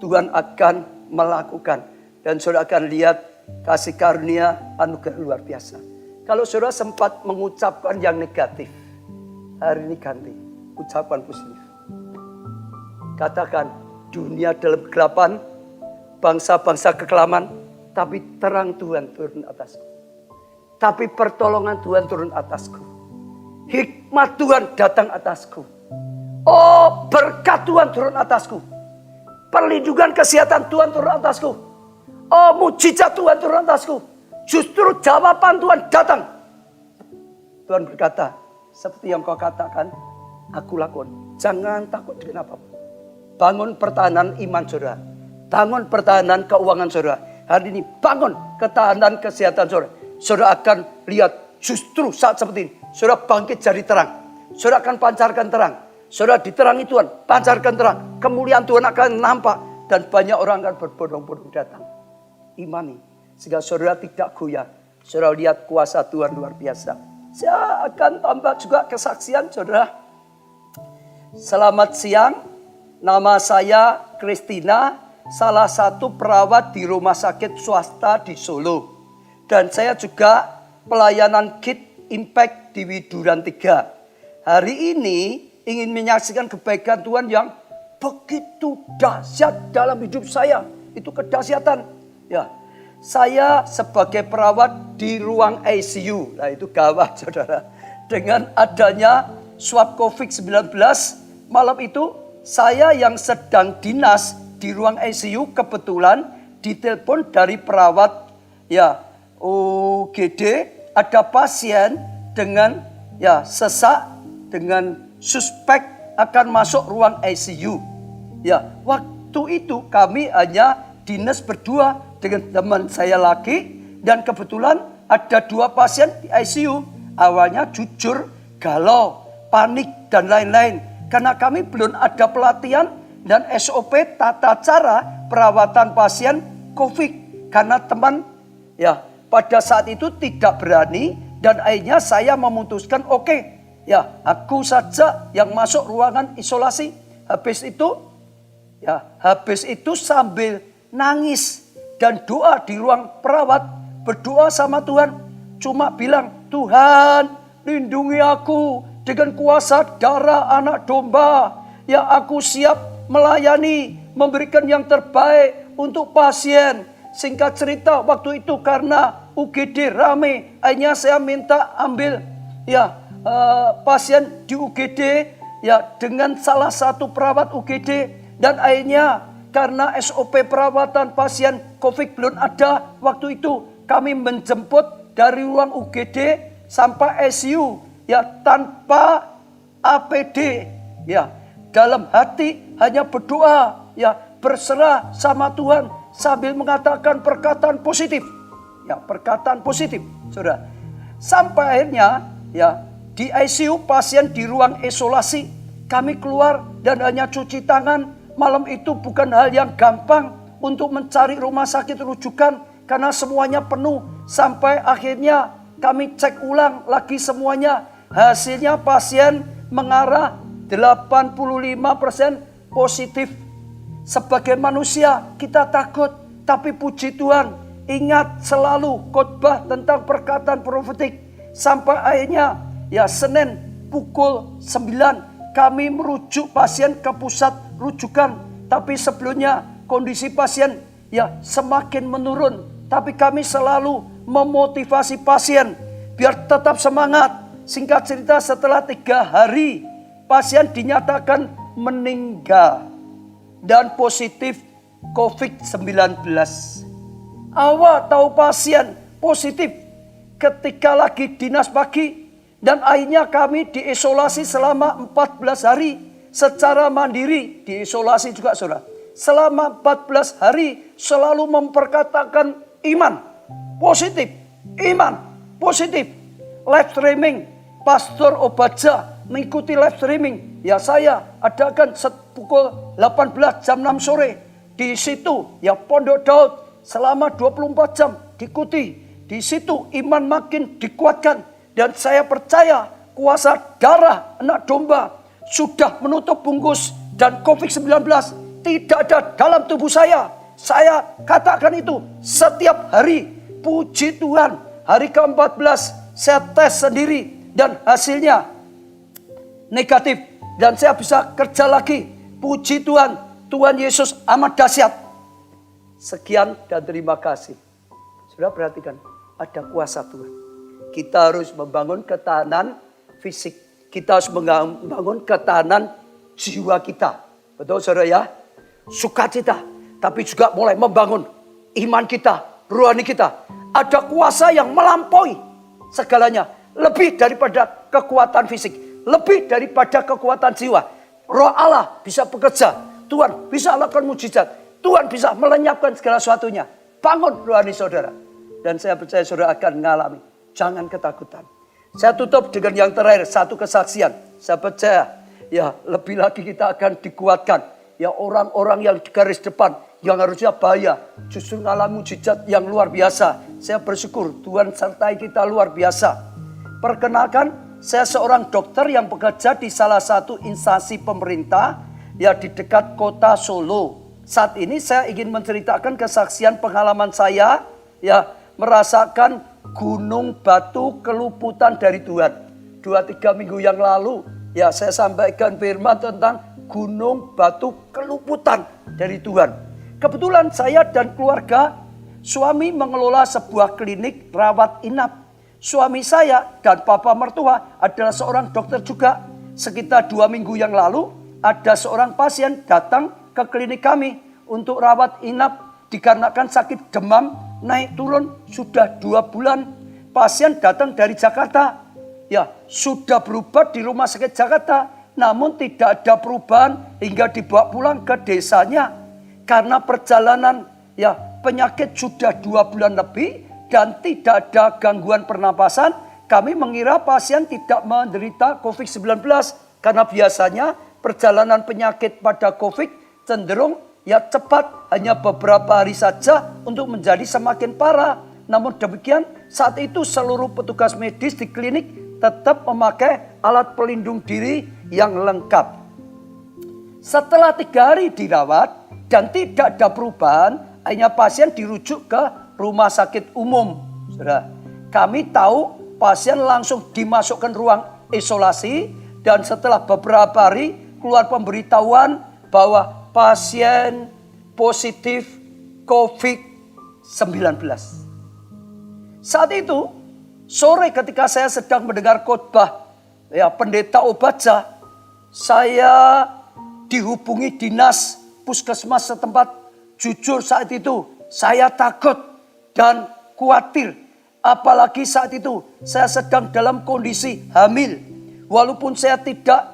Tuhan akan melakukan. Dan saudara akan lihat kasih karunia anugerah luar biasa. Kalau saudara sempat mengucapkan yang negatif, hari ini ganti, ucapan positif. Katakan, dunia dalam kegelapan, bangsa-bangsa kekelaman, tapi terang Tuhan turun atasku. Tapi pertolongan Tuhan turun atasku. Hikmat Tuhan datang atasku. Oh, berkat Tuhan turun atasku. Perlindungan kesehatan Tuhan turun atasku. Oh, mujizat Tuhan turun atasku. Justru jawaban Tuhan datang. Tuhan berkata, seperti yang kau katakan, aku lakukan. Jangan takut dengan apapun. Bangun pertahanan iman saudara. Bangun pertahanan keuangan saudara. Hari ini bangun ketahanan kesehatan saudara. Saudara akan lihat justru saat seperti ini. Saudara bangkit jadi terang. Saudara akan pancarkan terang. Saudara diterangi Tuhan, pancarkan terang. Kemuliaan Tuhan akan nampak. Dan banyak orang akan berbondong-bondong datang. Imani. Sehingga saudara tidak goyah. Saudara lihat kuasa Tuhan luar biasa. Saya akan tambah juga kesaksian saudara. Selamat siang. Nama saya Kristina. Salah satu perawat di rumah sakit swasta di Solo. Dan saya juga pelayanan KIT Impact di Widuran 3. Hari ini ingin menyaksikan kebaikan Tuhan yang begitu dahsyat dalam hidup saya. Itu kedahsyatan. Ya, saya sebagai perawat di ruang ICU. Nah itu gawat saudara. Dengan adanya swab COVID-19, malam itu saya yang sedang dinas di ruang ICU kebetulan ditelepon dari perawat ya UGD, ada pasien dengan ya sesak dengan suspek akan masuk ruang ICU. Ya, waktu itu kami hanya dinas berdua dengan teman saya lagi. Dan kebetulan ada 2 pasien di ICU. Awalnya jujur, galau, panik, dan lain-lain. Karena kami belum ada pelatihan dan SOP tata cara perawatan pasien COVID. Karena teman ya pada saat itu tidak berani dan akhirnya saya memutuskan oke, ya aku saja yang masuk ruangan isolasi. Habis itu sambil nangis dan doa di ruang perawat. Berdoa sama Tuhan, cuma bilang, Tuhan lindungi aku dengan kuasa darah anak domba. Ya aku siap melayani, memberikan yang terbaik untuk pasien. Singkat cerita waktu itu karena UGD rame, akhirnya saya minta ambil pasien di UGD ya dengan salah satu perawat UGD. Dan akhirnya karena SOP perawatan pasien COVID belum ada waktu itu, kami menjemput dari ruang UGD sampai ICU ya tanpa APD ya. Dalam hati hanya berdoa ya, berserah sama Tuhan sambil mengatakan perkataan positif. Ya, perkataan positif, Saudara. Sampai akhirnya ya di ICU pasien di ruang isolasi, kami keluar dan hanya cuci tangan. Malam itu bukan hal yang gampang untuk mencari rumah sakit rujukan karena semuanya penuh. Sampai akhirnya kami cek ulang lagi semuanya. Hasilnya pasien mengarah 85% positif. Sebagai manusia kita takut, tapi puji Tuhan, ingat selalu khotbah tentang perkataan profetik. Sampai akhirnya ya Senin pukul 9 kami merujuk pasien ke pusat rujukan. Tapi sebelumnya kondisi pasien ya semakin menurun. Tapi kami selalu memotivasi pasien biar tetap semangat. Singkat cerita setelah 3 hari pasien dinyatakan meninggal dan positif COVID-19. Awal tahu pasien positif ketika lagi dinas pagi dan akhirnya kami diisolasi selama 14 hari secara mandiri. Diisolasi juga Saudara. Selama 14 hari selalu memperkatakan iman positif, iman positif. Live streaming, Pastor Obaja mengikuti live streaming. Ya saya adakan pukul 18 jam 6 sore. Di situ ya Pondok Daud selama 24 jam diikuti. Di situ iman makin dikuatkan. Dan saya percaya kuasa darah anak domba sudah menutup bungkus. Dan COVID-19 tidak ada dalam tubuh saya. Saya katakan itu setiap hari. Puji Tuhan, hari ke-14 saya tes sendiri dan hasilnya negatif. Dan saya bisa kerja lagi. Puji Tuhan, Tuhan Yesus amat dahsyat. Sekian dan terima kasih. Sudah perhatikan, ada kuasa Tuhan. Kita harus membangun ketahanan fisik. Kita harus membangun ketahanan jiwa kita. Betul saudara ya? Sukacita. Tapi juga mulai membangun iman kita, rohani kita. Ada kuasa yang melampaui segalanya. Lebih daripada kekuatan fisik. Lebih daripada kekuatan jiwa. Roh Allah bisa bekerja. Tuhan bisa lakukan mujizat. Tuhan bisa melenyapkan segala sesuatunya. Bangun rohani saudara. Dan saya percaya saudara akan mengalami. Jangan ketakutan. Saya tutup dengan yang terakhir. Satu kesaksian. Saya percaya ya lebih lagi kita akan dikuatkan. Ya orang-orang yang di garis depan. Yang harusnya bahaya. Justru mengalami mujizat yang luar biasa. Saya bersyukur Tuhan sertai kita luar biasa. Perkenalkan, saya seorang dokter yang bekerja di salah satu instansi pemerintah. Ya di dekat kota Solo. Saat ini saya ingin menceritakan kesaksian pengalaman saya. Ya merasakan gunung batu keluputan dari Tuhan. 2-3 minggu yang lalu. Ya saya sampaikan firman tentang gunung batu keluputan dari Tuhan. Kebetulan saya dan keluarga, suami mengelola sebuah klinik rawat inap. Suami saya dan papa mertua adalah seorang dokter juga. Sekitar 2 minggu yang lalu, ada seorang pasien datang ke klinik kami untuk rawat inap dikarenakan sakit demam naik turun sudah 2 bulan. Pasien datang dari Jakarta. Ya, sudah berobat di rumah sakit Jakarta, namun tidak ada perubahan hingga dibawa pulang ke desanya. Karena perjalanan ya penyakit sudah 2 bulan lebih dan tidak ada gangguan pernapasan, kami mengira pasien tidak menderita COVID-19 karena biasanya perjalanan penyakit pada COVID cenderung cepat, hanya beberapa hari saja untuk menjadi semakin parah. Namun demikian, saat itu seluruh petugas medis di klinik tetap memakai alat pelindung diri yang lengkap. Setelah 3 hari dirawat dan tidak ada perubahan, akhirnya pasien dirujuk ke rumah sakit umum. Saudara, kami tahu pasien langsung dimasukkan ruang isolasi dan setelah beberapa hari keluar pemberitahuan bahwa pasien positif COVID-19. Saat itu, sore ketika saya sedang mendengar khotbah pendeta Obaja, saya dihubungi dinas puskesmas setempat. Jujur saat itu saya takut dan khawatir. Apalagi saat itu saya sedang dalam kondisi hamil. Walaupun saya tidak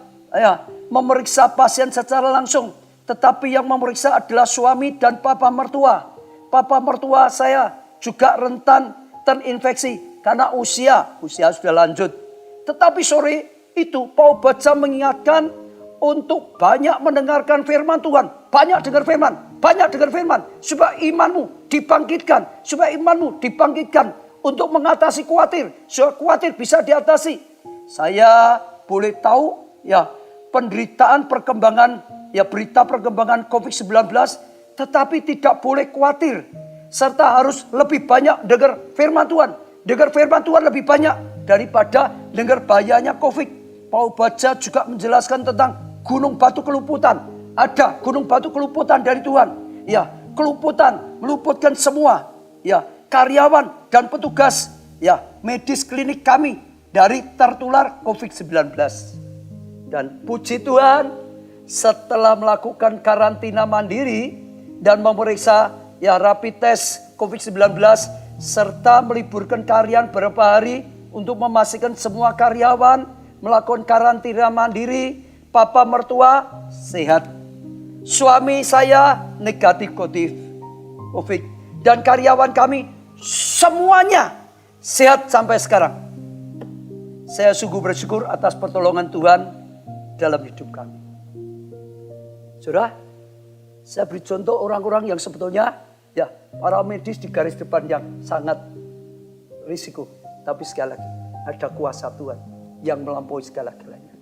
memeriksa pasien secara langsung, tetapi yang memeriksa adalah suami dan papa mertua. Papa mertua saya juga rentan terinfeksi karena usia sudah lanjut. Tetapi sore itu Pak Obaja mengingatkan untuk banyak mendengarkan firman Tuhan. Banyak dengar firman. Supaya imanmu dibangkitkan. Untuk mengatasi khawatir. Supaya khawatir bisa diatasi. Saya boleh tahu penderitaan perkembangan, berita perkembangan COVID-19. Tetapi tidak boleh khawatir. Serta harus lebih banyak dengar firman Tuhan. Dengar firman Tuhan lebih banyak daripada dengar bahayanya COVID. Pak Obaja juga menjelaskan tentang gunung batu keluputan. Ada gunung batu keluputan dari Tuhan. Keluputan meluputkan semua karyawan dan petugas medis klinik kami dari tertular COVID-19. Dan puji Tuhan, setelah melakukan karantina mandiri dan memeriksa rapid test COVID-19 serta meliburkan karyawan beberapa hari untuk memastikan semua karyawan melakukan karantina mandiri, papa mertua sehat. Suami saya negatif COVID. Dan karyawan kami semuanya sehat sampai sekarang. Saya sungguh bersyukur atas pertolongan Tuhan dalam hidup kami. Saudara, saya beri contoh orang-orang yang sebetulnya para medis di garis depan yang sangat risiko. Tapi sekali lagi, ada kuasa Tuhan yang melampaui segala-galanya.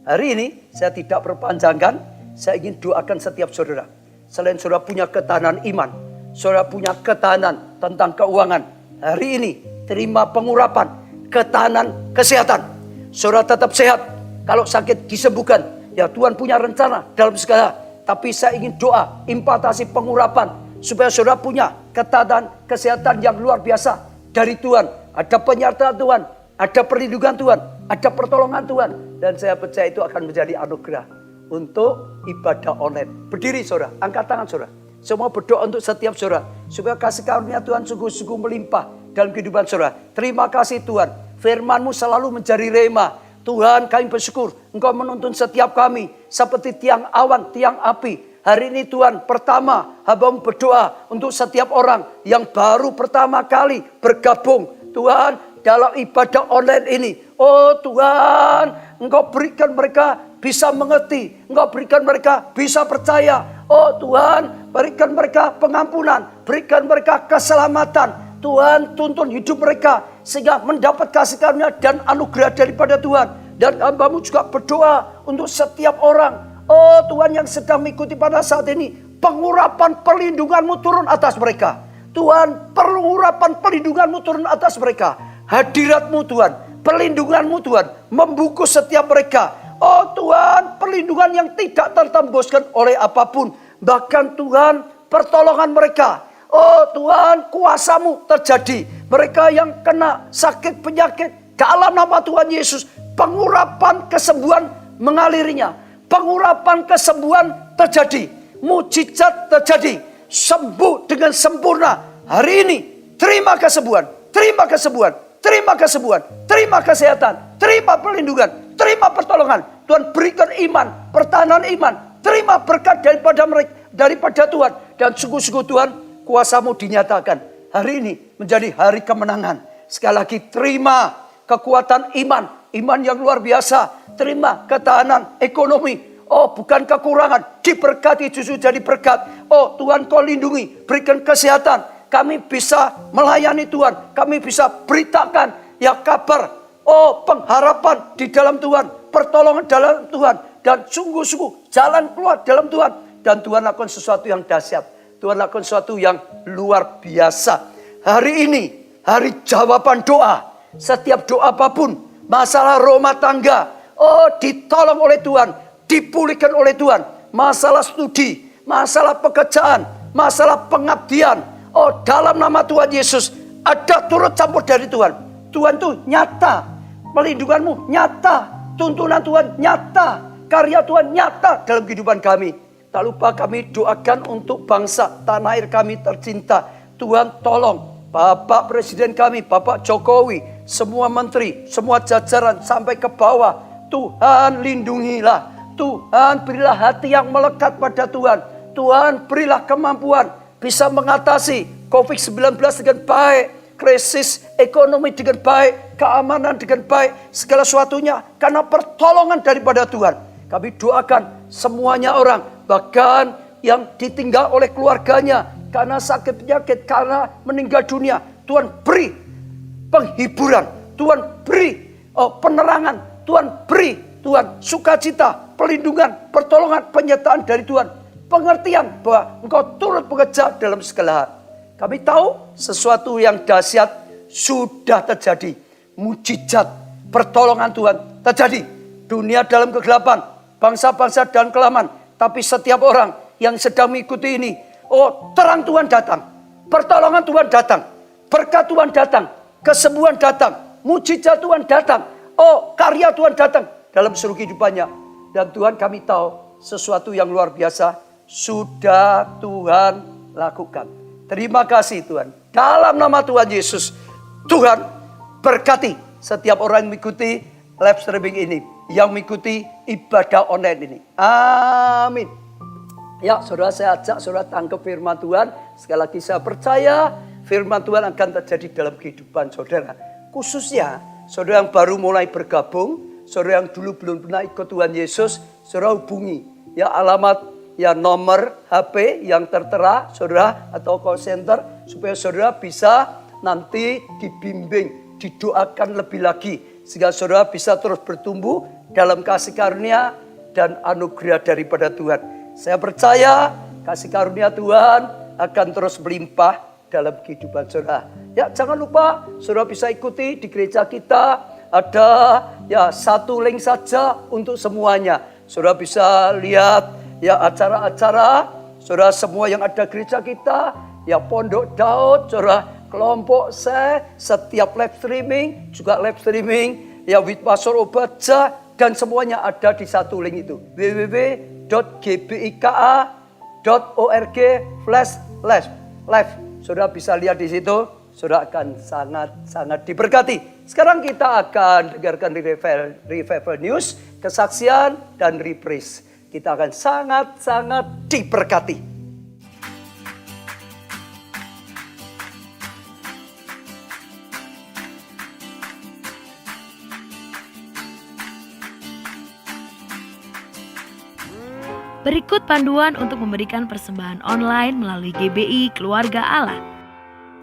Hari ini saya tidak perpanjangkan. Saya ingin doakan setiap saudara. Selain saudara punya ketahanan iman, saudara punya ketahanan tentang keuangan. Hari ini terima pengurapan, ketahanan kesehatan. Saudara tetap sehat. Kalau sakit disembuhkan. Tuhan punya rencana dalam segala. Tapi saya ingin doa, impartasi pengurapan. Supaya saudara punya ketahanan kesehatan yang luar biasa dari Tuhan. Ada penyertaan Tuhan, ada perlindungan Tuhan, ada pertolongan Tuhan. Dan saya percaya itu akan menjadi anugerah untuk ibadah online. Berdiri saudara, angkat tangan saudara. Semua berdoa untuk setiap saudara. Supaya kasih karunia Tuhan sungguh-sungguh melimpah dalam kehidupan saudara. Terima kasih Tuhan. Firman-Mu selalu menjadi rema. Tuhan, kami bersyukur Engkau menuntun setiap kami seperti tiang awan, tiang api. Hari ini Tuhan, pertama hamba-Mu berdoa untuk setiap orang yang baru pertama kali bergabung. Tuhan, dalam ibadah online ini. Oh Tuhan, Engkau berikan mereka bisa mengerti. Engkau berikan mereka bisa percaya. Oh Tuhan, berikan mereka pengampunan. Berikan mereka keselamatan. Tuhan, tuntun hidup mereka sehingga mendapat kasih karunia dan anugerah daripada Tuhan. Dan hamba-Mu juga berdoa untuk setiap orang. Oh Tuhan, yang sedang mengikuti pada saat ini, pengurapan perlindungan-Mu turun atas mereka. Tuhan, pengurapan perlindungan-Mu turun atas mereka. Hadirat-Mu Tuhan, perlindungan-Mu Tuhan, membungkus setiap mereka. Oh Tuhan, perlindungan yang tidak tertembuskan oleh apapun. Bahkan Tuhan, pertolongan mereka. Oh Tuhan, kuasa-Mu terjadi. Mereka yang kena sakit penyakit, dalam nama Tuhan Yesus, pengurapan kesembuhan mengalirinya. Pengurapan kesembuhan terjadi. Mujizat terjadi. Sembuh dengan sempurna. Hari ini, terima kesembuhan. Terima kesembuhan. Terima kesembuhan. Terima kesehatan. Terima perlindungan. Terima pertolongan. Tuhan berikan iman. Pertahanan iman. Terima berkat daripada mereka, daripada Tuhan. Dan sungguh-sungguh Tuhan, kuasa-Mu dinyatakan. Hari ini menjadi hari kemenangan. Sekali lagi terima kekuatan iman. Iman yang luar biasa. Terima ketahanan ekonomi. Oh, bukan kekurangan. Diberkati justru jadi berkat. Oh, Tuhan Kau lindungi. Berikan kesehatan. Kami bisa melayani Tuhan. Kami bisa beritakan ya kabar. Oh, pengharapan di dalam Tuhan. Pertolongan dalam Tuhan. Dan sungguh-sungguh jalan keluar dalam Tuhan. Dan Tuhan lakukan sesuatu yang dahsyat. Tuhan lakukan sesuatu yang luar biasa. Hari ini, hari jawaban doa. Setiap doa apapun, masalah rumah tangga. Oh, ditolong oleh Tuhan. Dipulihkan oleh Tuhan. Masalah studi, masalah pekerjaan, masalah pengabdian. Oh, dalam nama Tuhan Yesus, ada turut campur dari Tuhan. Tuhan itu nyata. Pelindungan-Mu nyata. Tuntunan Tuhan nyata. Karya Tuhan nyata dalam kehidupan kami. Tak lupa kami doakan untuk bangsa tanah air kami tercinta. Tuhan tolong Bapak Presiden kami, Bapak Jokowi, semua menteri, semua jajaran sampai ke bawah. Tuhan lindungilah. Tuhan berilah hati yang melekat pada Tuhan. Tuhan berilah kemampuan bisa mengatasi COVID-19 dengan baik. Krisis ekonomi dengan baik. Keamanan dengan baik. Segala sesuatunya karena pertolongan daripada Tuhan. Kami doakan semuanya orang, bahkan yang ditinggal oleh keluarganya karena sakit penyakit, karena meninggal dunia. Tuhan beri penghiburan, Tuhan beri penerangan, Tuhan beri sukacita, perlindungan, pertolongan, penyertaan dari Tuhan. Pengertian bahwa Engkau turut bekerja dalam segala hal. Kami tahu sesuatu yang dahsyat sudah terjadi. Mujizat, pertolongan Tuhan terjadi. Dunia dalam kegelapan. Bangsa-bangsa dan kelaman. Tapi setiap orang yang sedang mengikuti ini. Oh, terang Tuhan datang. Pertolongan Tuhan datang. Berkat Tuhan datang. Kesembuhan datang. Mujizat Tuhan datang. Oh, karya Tuhan datang. Dalam seluruh kehidupannya. Dan Tuhan kami tahu sesuatu yang luar biasa. Sudah Tuhan lakukan. Terima kasih Tuhan. Dalam nama Tuhan Yesus. Tuhan berkati setiap orang yang mengikuti live streaming ini. Yang mengikuti ibadah online ini. Amin. Ya, saudara, saya ajak saudara tangkap firman Tuhan. Sekali lagi saya percaya firman Tuhan akan terjadi dalam kehidupan saudara. Khususnya saudara yang baru mulai bergabung, saudara yang dulu belum pernah ikut Tuhan Yesus, saudara hubungi. Ya, alamat, ya nomor HP yang tertera saudara atau call center. Supaya saudara bisa nanti dibimbing, didoakan lebih lagi. Sehingga saudara bisa terus bertumbuh dalam kasih karunia dan anugerah daripada Tuhan. Saya percaya kasih karunia Tuhan akan terus melimpah dalam kehidupan saudara. Ya, jangan lupa saudara bisa ikuti di gereja kita. Ada ya satu link saja untuk semuanya. Saudara bisa lihat ya acara-acara saudara semua yang ada gereja kita. Ya, Pondok Daud, saudara, kelompok saya, setiap live streaming, juga live streaming, ya with Pastor Obaja, dan semuanya ada di satu link itu. www.gbika.org/live. Saudara bisa lihat di situ, saudara akan sangat diberkati. Sekarang kita akan dengarkan revival news, kesaksian, dan reprise. Kita akan sangat diberkati. Berikut panduan untuk memberikan persembahan online melalui GBI Keluarga Allah.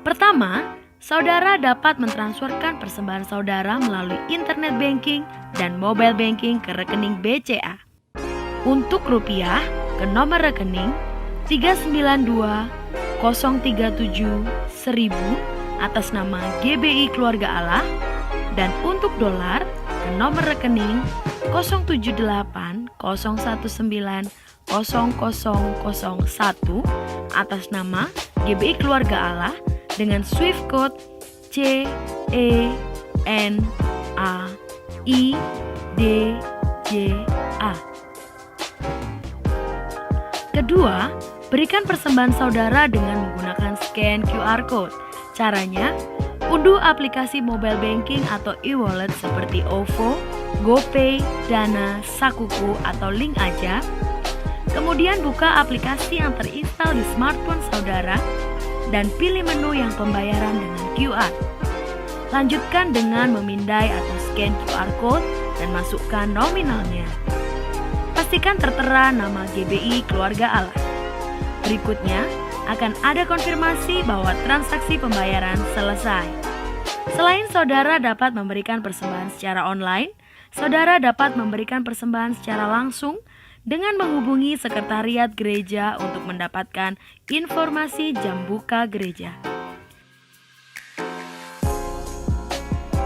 Pertama, saudara dapat mentransferkan persembahan saudara melalui internet banking dan mobile banking ke rekening BCA. Untuk rupiah, ke nomor rekening 392-037-1000 atas nama GBI Keluarga Allah. Dan untuk dolar, ke nomor rekening 078-019-0001 atas nama GBI Keluarga Allah dengan Swift Code CENAIDJA. Kedua, berikan persembahan saudara dengan menggunakan scan QR Code. Caranya, unduh aplikasi mobile banking atau e-wallet seperti OVO, GoPay, Dana, Sakuku, atau Link Aja. Kemudian buka aplikasi yang terinstal di smartphone saudara. dan pilih menu yang pembayaran dengan QR. Lanjutkan dengan memindai atau scan QR code dan masukkan nominalnya. Pastikan tertera nama GBI Keluarga Allah. Berikutnya, akan ada konfirmasi bahwa transaksi pembayaran selesai. Selain saudara dapat memberikan persembahan secara online, saudara dapat memberikan persembahan secara langsung dengan menghubungi sekretariat gereja untuk mendapatkan informasi jam buka gereja.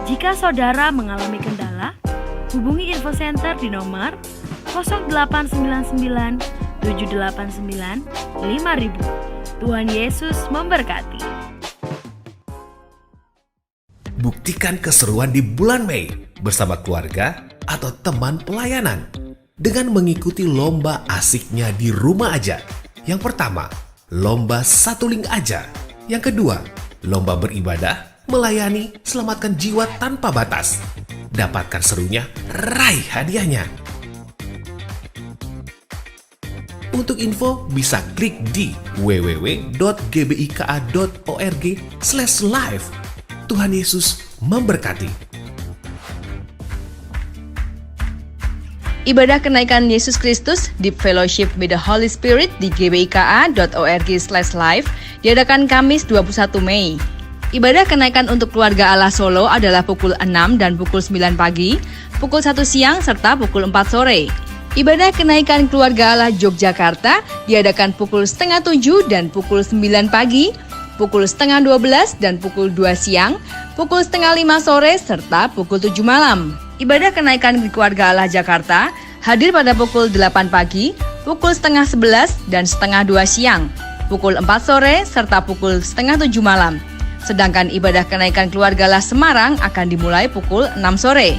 Jika saudara mengalami kendala, hubungi info center di nomor 0899 789 5000. Tuhan Yesus memberkati. Buktikan keseruan di bulan Mei bersama keluarga atau teman pelayanan dengan mengikuti lomba asiknya di rumah aja. Yang pertama, lomba satu link aja. Yang kedua, lomba beribadah, melayani, selamatkan jiwa tanpa batas. Dapatkan serunya, raih hadiahnya. Untuk info bisa klik di www.gbika.org/live. Tuhan Yesus memberkati. Ibadah kenaikan Yesus Kristus Deep Fellowship with the Holy Spirit di gbika.org/live diadakan Kamis 21 Mei. Ibadah kenaikan untuk keluarga Allah Solo adalah pukul 6 dan pukul 9 pagi, pukul 1 siang serta pukul 4 sore. Ibadah kenaikan keluarga Allah Yogyakarta diadakan pukul 6:30 dan pukul 9 pagi, pukul 11:30 dan pukul 2 siang, pukul 4:30 sore, serta pukul 7 malam. Ibadah kenaikan di keluarga Allah Jakarta hadir pada pukul 8 pagi, pukul 10:30 dan 1:30 siang, pukul 4 sore, serta pukul 6:30 malam. Sedangkan ibadah kenaikan keluarga Allah Semarang akan dimulai pukul 6 sore.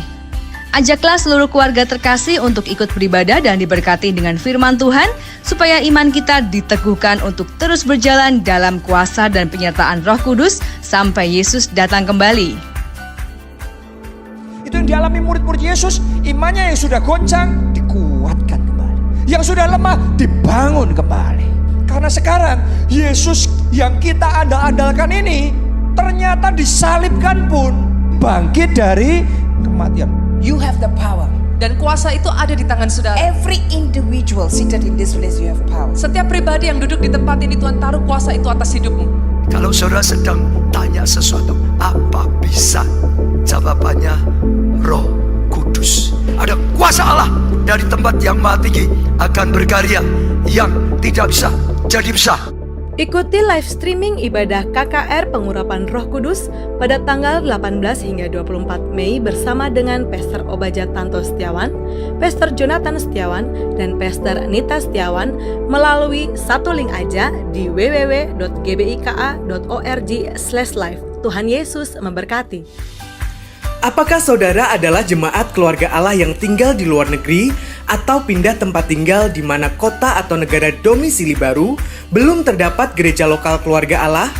Ajaklah seluruh keluarga terkasih untuk ikut beribadah dan diberkati dengan firman Tuhan, supaya iman kita diteguhkan untuk terus berjalan dalam kuasa dan penyertaan Roh Kudus sampai Yesus datang kembali. Itu yang dialami murid-murid Yesus, imannya yang sudah goncang dikuatkan kembali, yang sudah lemah dibangun kembali. Karena sekarang Yesus yang kita andal-andalkan ini ternyata disalibkan pun bangkit dari kematian. You have the power. Dan kuasa itu ada di tangan saudara. Every individual seated in this place, you have power. Setiap pribadi yang duduk di tempat ini, Tuhan taruh kuasa itu atas hidupmu. Kalau saudara sedang tanya sesuatu, apa bisa? Jawabannya Roh Kudus. Ada kuasa Allah dari tempat yang maha tinggi akan berkarya, yang tidak bisa jadi bisa. Ikuti live streaming ibadah KKR Pengurapan Roh Kudus pada tanggal 18 hingga 24 Mei bersama dengan Pastor Obaja Tanto Setiawan, Pastor Jonathan Setiawan, dan Pastor Nita Setiawan melalui satu link aja di www.gbika.org/live. Tuhan Yesus memberkati. Apakah saudara adalah jemaat keluarga Allah yang tinggal di luar negeri atau pindah tempat tinggal di mana kota atau negara domisili baru belum terdapat gereja lokal keluarga Allah?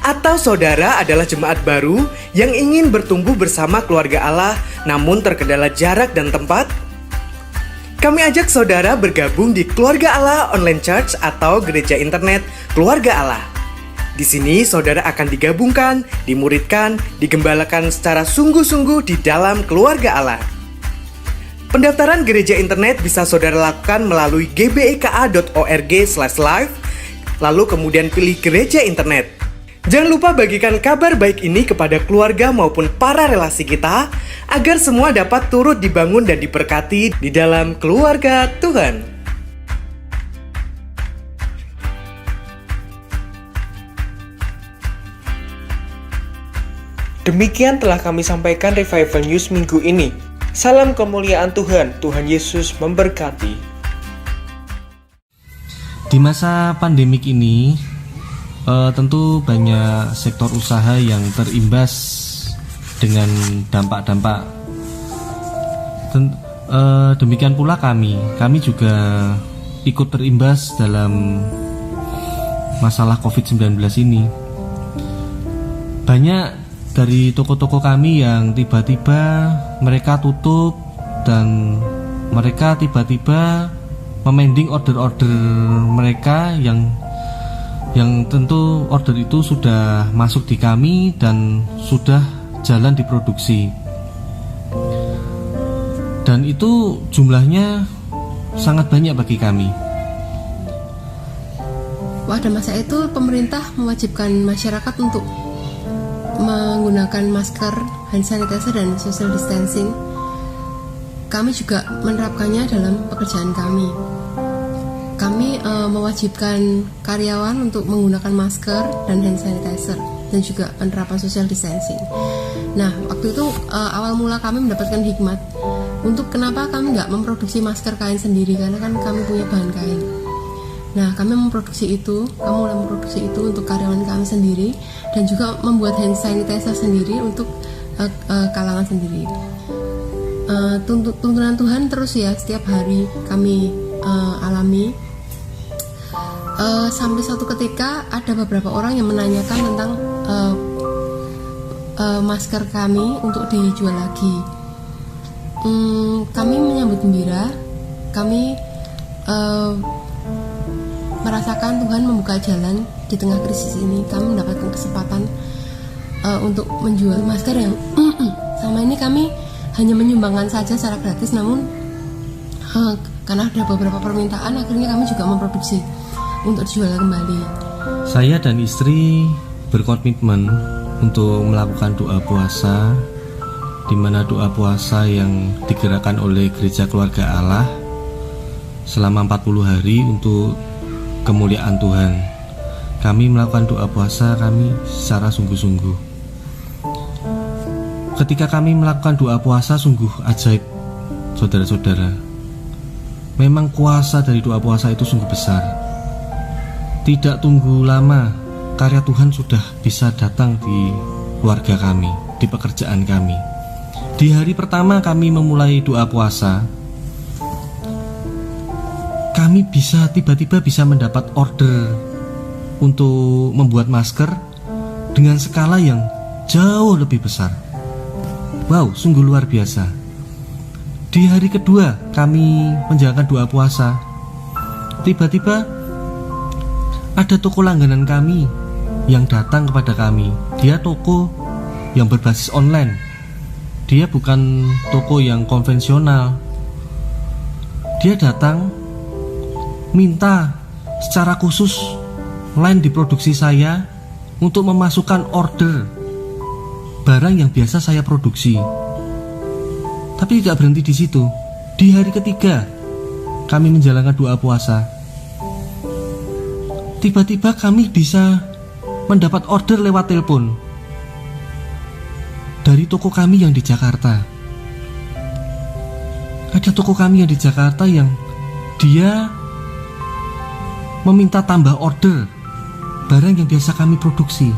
Atau saudara adalah jemaat baru yang ingin bertumbuh bersama keluarga Allah namun terkendala jarak dan tempat? Kami ajak saudara bergabung di Keluarga Allah Online Church atau gereja internet Keluarga Allah. Di sini saudara akan digabungkan, dimuridkan, digembalakan secara sungguh-sungguh di dalam keluarga Allah. Pendaftaran gereja internet bisa saudara lakukan melalui gbika.org/live, lalu kemudian pilih gereja internet. Jangan lupa bagikan kabar baik ini kepada keluarga maupun para relasi kita, agar semua dapat turut dibangun dan diberkati di dalam keluarga Tuhan. Demikian telah kami sampaikan Revival News minggu ini. Salam kemuliaan Tuhan, Tuhan Yesus memberkati. Di masa pandemik ini, tentu banyak sektor usaha yang terimbas dengan dampak-dampak. Demikian pula kami juga ikut terimbas dalam masalah COVID-19 ini. Banyak dari toko-toko kami yang tiba-tiba mereka tutup dan mereka tiba-tiba memending order-order mereka yang yang tentu order itu sudah masuk di kami dan sudah jalan diproduksi. Dan itu jumlahnya sangat banyak bagi kami. Pada masa itu pemerintah mewajibkan masyarakat untuk menggunakan masker, hand sanitizer, dan social distancing. Kami juga menerapkannya dalam pekerjaan kami. Kami mewajibkan karyawan untuk menggunakan masker dan hand sanitizer dan juga penerapan social distancing. Nah, waktu itu awal mula kami mendapatkan hikmat untuk kenapa kami nggak memproduksi masker kain sendiri, karena kan kami punya bahan kain. Nah, kami memproduksi itu untuk karyawan kami sendiri dan juga membuat hand sanitizer sendiri untuk kalangan sendiri. Tuntunan Tuhan terus ya setiap hari kami alami. Sampai suatu ketika ada beberapa orang yang menanyakan tentang masker kami untuk dijual lagi. Kami menyambut gembira. Kami merasakan Tuhan membuka jalan di tengah krisis ini. Kami mendapatkan kesempatan untuk menjual masker yang selama ini kami hanya menyumbangkan saja secara gratis, namun karena ada beberapa permintaan, akhirnya kami juga memproduksi untuk dijual kembali. Saya dan istri berkomitmen untuk melakukan doa puasa, di mana doa puasa yang digerakkan oleh Gereja Keluarga Allah selama 40 hari untuk kemuliaan Tuhan. Kami melakukan doa puasa kami secara sungguh-sungguh. Ketika kami melakukan doa puasa sungguh ajaib, saudara-saudara. Memang kuasa dari doa puasa itu sungguh besar. Tidak tunggu lama, karya Tuhan sudah bisa datang di keluarga kami, di pekerjaan kami. Di hari pertama kami memulai doa puasa, kami tiba-tiba bisa mendapat order untuk membuat masker dengan skala yang jauh lebih besar. Wow, sungguh luar biasa. Di hari kedua kami menjalankan doa puasa, tiba-tiba ada toko langganan kami yang datang kepada kami. Dia toko yang berbasis online. Dia bukan toko yang konvensional. Dia datang minta secara khusus line di produksi saya untuk memasukkan order barang yang biasa saya produksi. Tapi tidak berhenti di situ. Di hari ketiga kami menjalankan doa puasa, tiba-tiba kami bisa mendapat order lewat telepon dari toko kami yang di Jakarta. Ada toko kami yang di Jakarta yang dia meminta tambah order barang yang biasa kami produksi.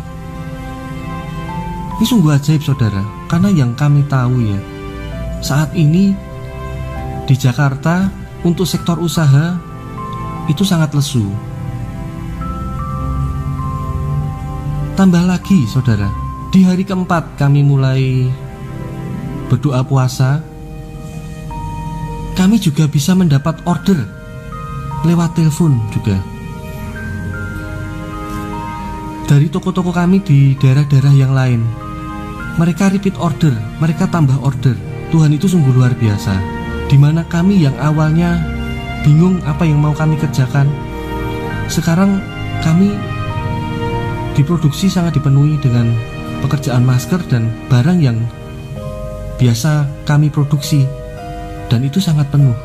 Ini sungguh ajaib, saudara, karena yang kami tahu ya, saat ini di Jakarta untuk sektor usaha itu sangat lesu. Tambah lagi, saudara, di hari keempat kami mulai berdoa puasa, kami juga bisa mendapat order lewat telepon juga dari toko-toko kami di daerah-daerah yang lain. Mereka repeat order, mereka tambah order. Tuhan itu sungguh luar biasa. Dimana kami yang awalnya bingung apa yang mau kami kerjakan, sekarang kami diproduksi sangat dipenuhi dengan pekerjaan masker dan barang yang biasa kami produksi, dan itu sangat penuh.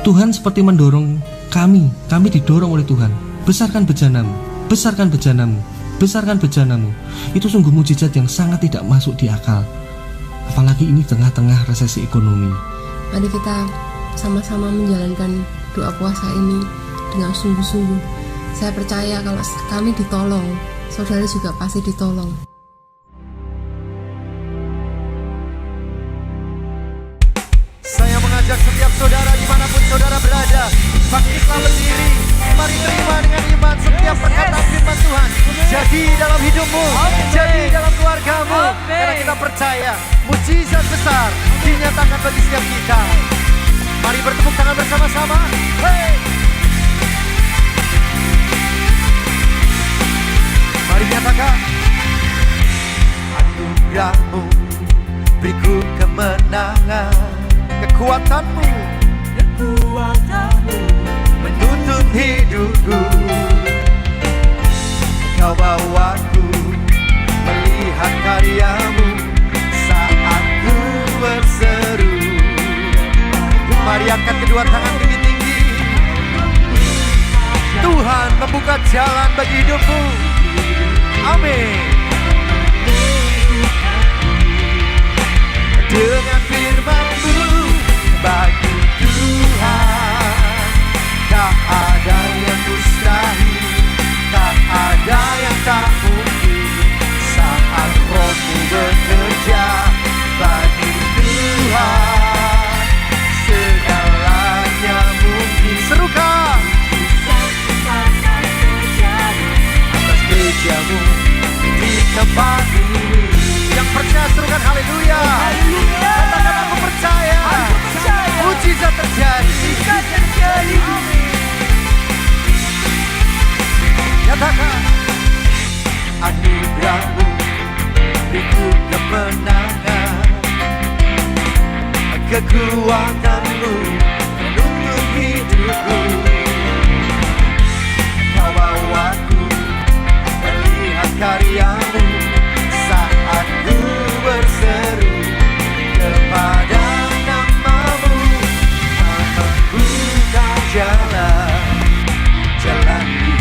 Tuhan seperti mendorong kami didorong oleh Tuhan. Besarkan bejanamu, besarkan bejanamu, besarkan bejanamu. Itu sungguh mujizat yang sangat tidak masuk di akal. Apalagi ini tengah-tengah resesi ekonomi. Mari kita sama-sama menjalankan doa puasa ini dengan sungguh-sungguh. Saya percaya kalau kami ditolong, saudara juga pasti ditolong. Saya mengajak setiap saudara dimanapun saudara berada, bangkitlah berdiri. Mari terima dengan iman setiap perkataan firman Tuhan. Jadi dalam hidupmu, jadi dalam keluargamu, karena kita percaya mujizat besar dinyatakan bagi setiap kita. Mari bertepuk tangan bersama-sama. Hey! hidupku. Kau bawaku melihat karyamu saat ku berseru. Mari angkat kedua tangan tinggi-tinggi. Tuhan membuka jalan bagi hidupmu. Amin. Dengan firman-Mu bagi Tuhan, tak ada yang mustahil, tak ada yang tak mungkin. Saat Roh-Mu bekerja bagi Tuhan, segalanya mungkin. Serukan atas gereja-Mu di tempat ini. Yang percaya serukan haleluya. Katakan aku percaya. Mujizat terjadi. Nyatakan anugerah-Mu beriku kemenangan, kekuatan-Mu menuntun hidupku. Kau bawaku melihat karya-Mu saat ku berseru kepada nama-Mu. Membuka jalan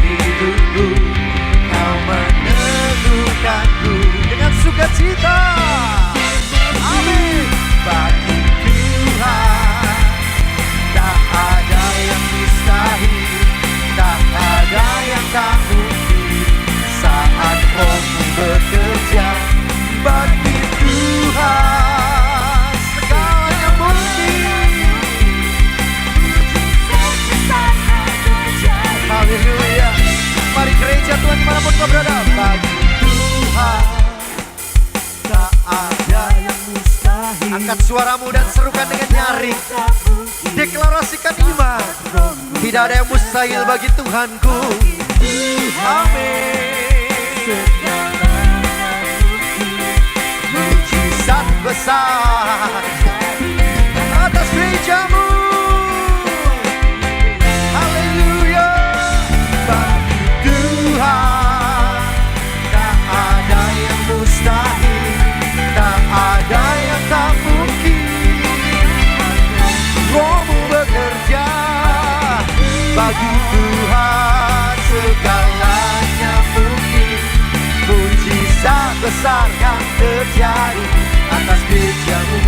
di hidupku. Kau meneguhkanku dengan sukacita. Amin. Bagi Tuhan tak ada yang mustahil, tak ada yang tak mungkin. Saat Roh-Mu bekerja bagi Tuhan, segalanya mungkin. Haleluya. Mari gereja Tuhan dimanapun kau berada. Bagi Tuhan tak ada yang mustahil. Angkat suaramu dan serukan dengan nyaring. Deklarasikan iman. Tidak ada yang mustahil bagi Tuhanku. Amin. Mujizat besar atas gereja-Mu. Haleluya. Bagi Tuhan tak ada yang mustahil, tak ada yang tak mungkin. Roh-Mu bekerja bagi Tuhan, segalanya mungkin. Mujizat besar yang terjadi atas gereja-Mu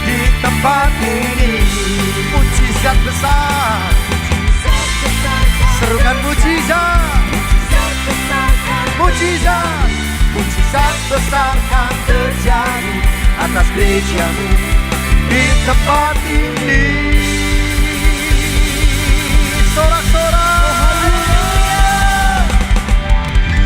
di tempat ini. Mujizat besar, serukan mujizat, mujizat, mujizat besar yang terjadi atas gereja-Mu di tempat ini. Sorak-sorak.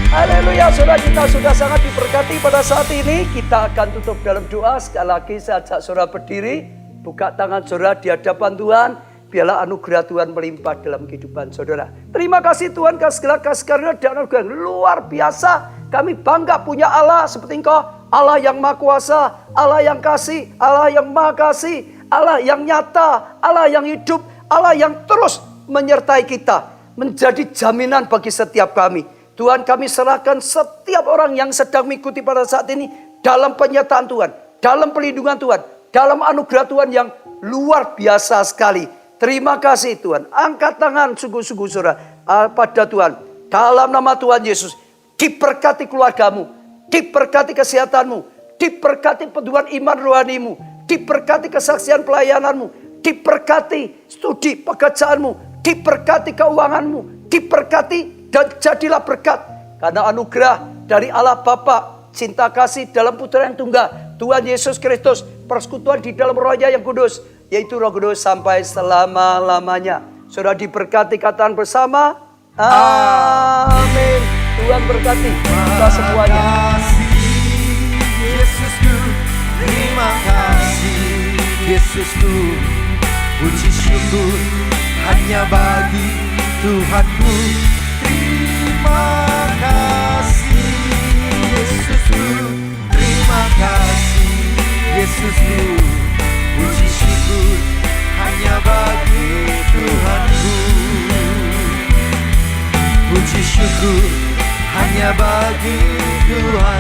Haleluya, saudara, kita sudah sangat diberkati pada saat ini. Kita akan tutup dalam doa. Sekali lagi saya ajak saudara berdiri, buka tangan saudara di hadapan Tuhan. Biarlah anugerah Tuhan melimpah dalam kehidupan saudara. Terima kasih Tuhan, segala kasih karunia dan anugerah yang luar biasa. Kami bangga punya Allah seperti Engkau, Allah yang Maha Kuasa, Allah yang kasih, Allah yang Maha Kasih, Allah yang nyata, Allah yang hidup, Allah yang terus menyertai kita, menjadi jaminan bagi setiap kami. Tuhan, kami serahkan setiap orang yang sedang mengikuti pada saat ini dalam penyertaan Tuhan, dalam perlindungan Tuhan, dalam anugerah Tuhan yang luar biasa sekali. Terima kasih Tuhan. Angkat tangan sungguh-sungguh saudara pada Tuhan. Dalam nama Tuhan Yesus, diberkati keluargamu, diberkati kesehatanmu, diberkati pertumbuhan iman rohanimu, diberkati kesaksian pelayananmu, diberkati studi pekerjaanmu, diberkati keuanganmu, diberkati dan jadilah berkat. Karena anugerah dari Allah Bapa, cinta kasih dalam Putra yang tunggal, Tuhan Yesus Kristus, persekutuan di dalam Roh-Nya yang kudus, yaitu Roh Kudus sampai selama-lamanya. Saudara diberkati, katakan bersama, amin. Tuhan berkati kita semuanya. Yesusku, terima kasih Yesusku. Puji syukur hanya bagi Tuhanku. Terima kasih Yesusku, terima kasih Yesusku. Puji syukur hanya bagi Tuhanku. bersyukur hanya bagi Tuhan.